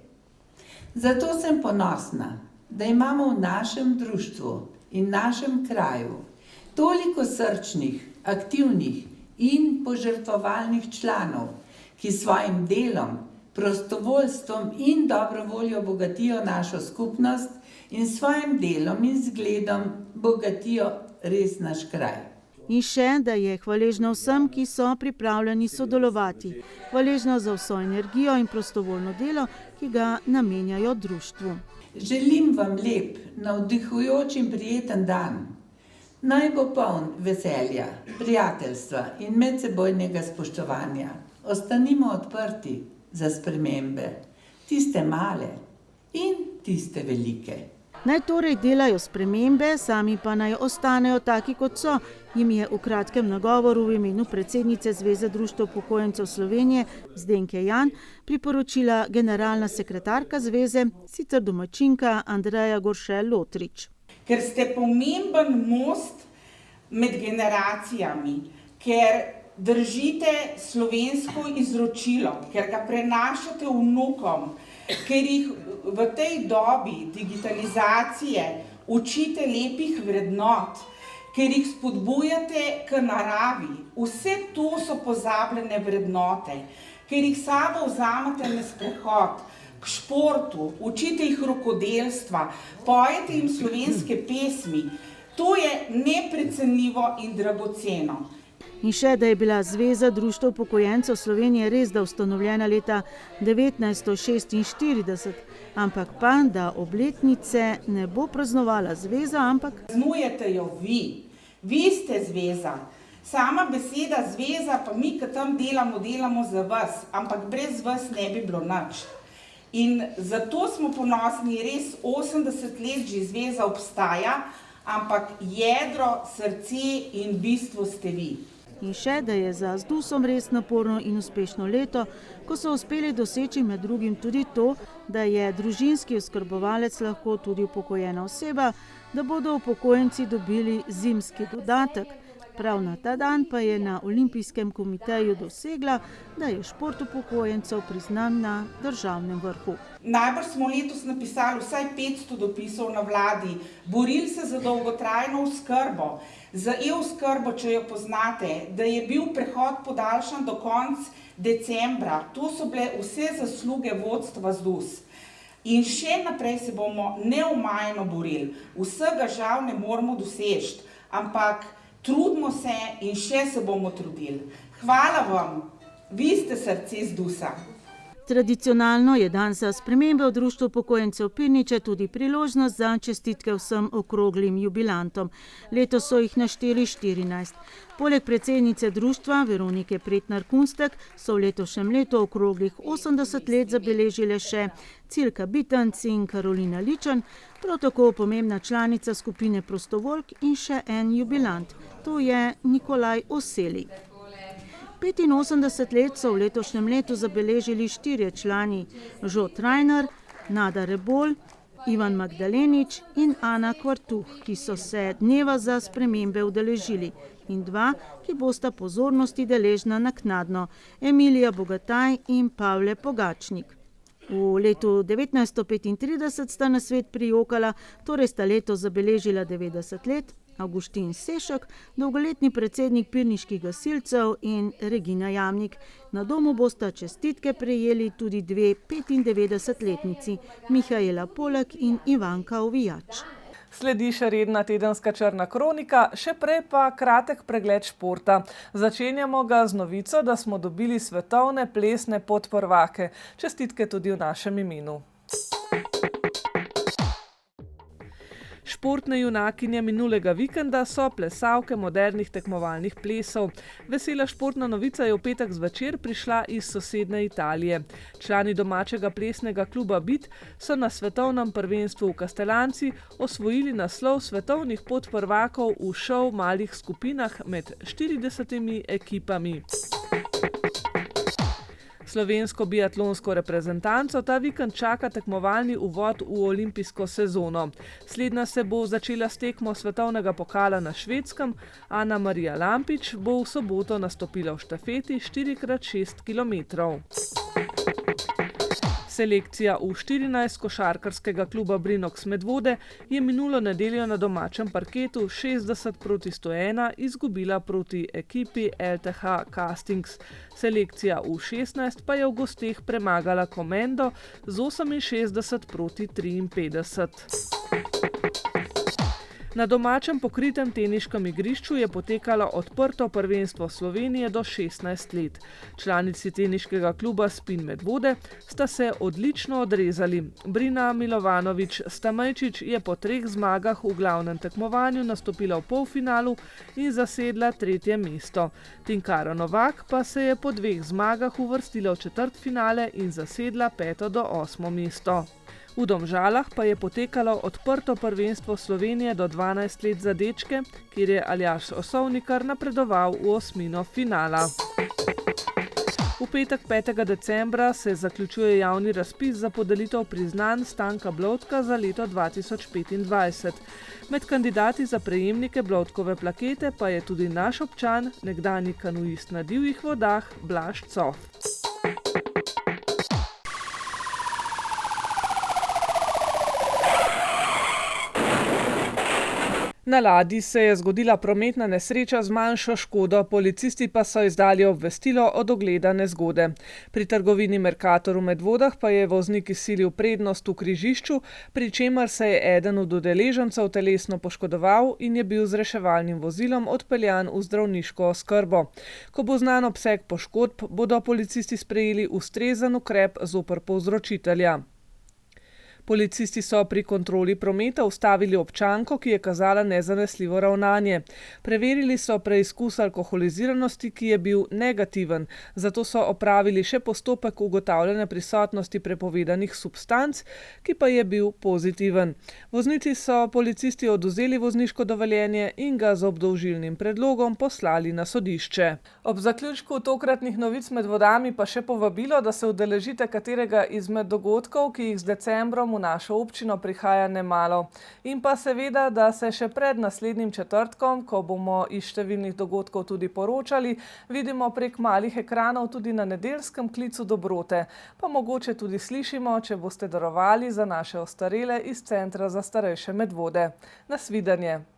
Zato sem ponosna, da imamo v našem društvu in našem kraju toliko srčnih, aktivnih in požrtvovalnih članov, ki svojim delom, prostovoljstvom in dobro voljo bogatijo našo skupnost in svojim delom in zgledom bogatijo res naš kraj. In še, da je hvaležna vsem, ki so pripravljeni sodelovati, hvaležna za vso energijo in prostovoljno delo, ki ga namenjajo društvu. Želim vam lep, navdihujoč in prijeten dan. Naj bo poln veselja, prijateljstva in medsebojnega spoštovanja. Ostanimo odprti za spremembe, tiste male in tiste velike. Naj torej delajo spremembe, sami pa naj ostanejo taki, kot so, jim je v kratkem nagovoru v imenu predsednice Zveze društev upokojencev Slovenije Zdenke Jan priporočila generalna sekretarka zveze, sicer domačinka Andreja Goršelj-Lotrič. Ker ste pomemben most med generacijami, ker držite slovensko izročilo, ker ga prenašate vnukom, ker jih v tej dobi digitalizacije učite lepih vrednot, ker jih spodbujate k naravi. Vse to so pozabljene vrednote, ker jih sabo vzamete na sprehod, k športu, učite jih rokodelstva, pojete jim slovenske pesmi. To je neprecenljivo in dragoceno. In še, da je bila Zveza društev upokojencev Slovenije res da ustanovljena leta 1946, ampak pa, da obletnice ne bo praznovala zveza, ampak... Praznujete jo vi. Vi ste zveza. Sama beseda zveza, pa mi, ki tam delamo za vas, ampak brez vas ne bi bilo nič. In zato smo ponosni, res 80 let že zveza obstaja, ampak jedro, srce in bistvo ste vi. In še, da je za ZDUS-om res naporno in uspešno leto, ko so uspeli doseči med drugim tudi to, da je družinski oskrbovalec lahko tudi upokojena oseba, da bodo upokojenci dobili zimski dodatek. Prav na ta dan pa je na Olimpijskem komiteju dosegla, da je šport upokojencev priznan na državnem vrhu. Najbrž smo letos napisali vsaj 500 dopisov na vladi, borili se za dolgotrajno oskrbo, za e-oskrbo, če jo poznate, da je bil prehod podaljšan do konca decembra. To so bile vse zasluge vodstva ZDUS. In še naprej se bomo neomajno borili. Vsega žal ne moremo doseči, ampak trudimo se in še se bomo trudili. Hvala vam, vi ste srce ZDUS-a. Tradicionalno je dan za spremembe v Društvu upokojencev Pirniče tudi priložnost za čestitke vsem okroglim jubilantom. Letos so jih našteli 14. Poleg predsednice društva Veronike Pretnar-Kunstek so v letošnjem letu okroglih 80 let zabeležile še Cilka Bitanc in Karolina Ličan, prav tako pomembna članica skupine Prostovoljk in še en jubilant, to je Nikolaj Oseli. 85 let so v letošnjem letu zabeležili 4 člani, Žot Rajnar, Nada Rebol, Ivan Magdalenič in Ana Kvartuh, ki so se dneva za spremembe udeležili, in 2, ki bosta pozornosti deležna naknadno, Emilija Bogataj in Pavle Pogačnik. V letu 1935 sta na svet prijokala, torej sta letos zabeležila 90 let, Avguštin Sešek, dolgoletni predsednik pirniških gasilcev, in Regina Jamnik. Na domu bosta čestitke prejeli tudi 2 95-letnici, Mihaela Polak in Ivanka Ovijač. Sledi še redna tedenska črna kronika, še prej pa kratek pregled športa. Začenjamo ga z novico, da smo dobili svetovne plesne podprvake. Čestitke tudi v našem imenu. Športne junakinje minulega vikenda so plesalke modernih tekmovalnih plesov. Vesela športna novica je v petek zvečer prišla iz sosednje Italije. Člani domačega plesnega kluba BIT so na svetovnem prvenstvu v Kastelanci osvojili naslov svetovnih podprvakov v šov malih skupinah med 40 ekipami. Slovensko biatlonsko reprezentanco ta vikend čaka tekmovalni uvod v olimpijsko sezono. Slednja se bo začela s tekmo svetovnega pokala na Švedskem. Ana Marija Lampič bo v soboto nastopila v štafeti 4x6 km. Selekcija U14 košarkarskega kluba Brinox Medvode je minulo nedeljo na domačem parketu 60-101 izgubila proti ekipi LTH Castings. Selekcija U16 pa je v gosteh premagala Komendo z 68-53. Na domačem pokritem teniškem igrišču je potekalo odprto prvenstvo Slovenije do 16 let. Članici teniškega kluba Spin Medvode sta se odlično odrezali. Brina Milovanovič Stamajčič je po 3 zmagah v glavnem tekmovanju nastopila v polfinalu in zasedla 3. mesto. Tinkara Novak pa se je po 2 zmagah uvrstila v četrtfinale in zasedla 5. do 8. mesto. V Domžalah pa je potekalo odprto prvenstvo Slovenije do 12 let za dečke, kjer je Aljaž Osovnikar napredoval v osmino finala. V petek 5. decembra se zaključuje javni razpis za podelitev priznanj Stanka Blodka za leto 2025. Med kandidati za prejemnike Blodkove plakete pa je tudi naš občan, nekdanji kanuist na divjih vodah Blaž Cof. Na ladji se je zgodila prometna nesreča z manjšo škodo, policisti pa so izdali obvestilo od ogleda nezgode. Pri trgovini Mercator v Medvodah pa je voznik izsilil prednost v križišču, pri čemer se je eden od udeležencev telesno poškodoval in je bil z reševalnim vozilom odpeljan v zdravniško oskrbo. Ko bo znan obseg poškodb, bodo policisti sprejeli ustrezen ukrep zoper povzročitelja. Policisti so pri kontroli prometa ustavili občanko, ki je kazala nezanesljivo ravnanje. Preverili so preizkus alkoholiziranosti, ki je bil negativen, zato so opravili še postopek ugotavljanja prisotnosti prepovedanih substanc, ki pa je bil pozitiven. Voznici so policisti odvzeli vozniško dovoljenje in ga z obdolžilnim predlogom poslali na sodišče. Ob zaključku tokratnih novic med vodami pa še povabilo, da se udeležite katerega izmed dogodkov, ki jih z decembrom v našo občino prihaja nemalo. In pa seveda, da se še pred naslednjim četrtkom, ko bomo iz številnih dogodkov tudi poročali, vidimo prek malih ekranov tudi na nedeljskem klicu dobrote. Pa mogoče tudi slišimo, če boste darovali za naše ostarele iz Centra za starejše Medvode. Nasvidenje!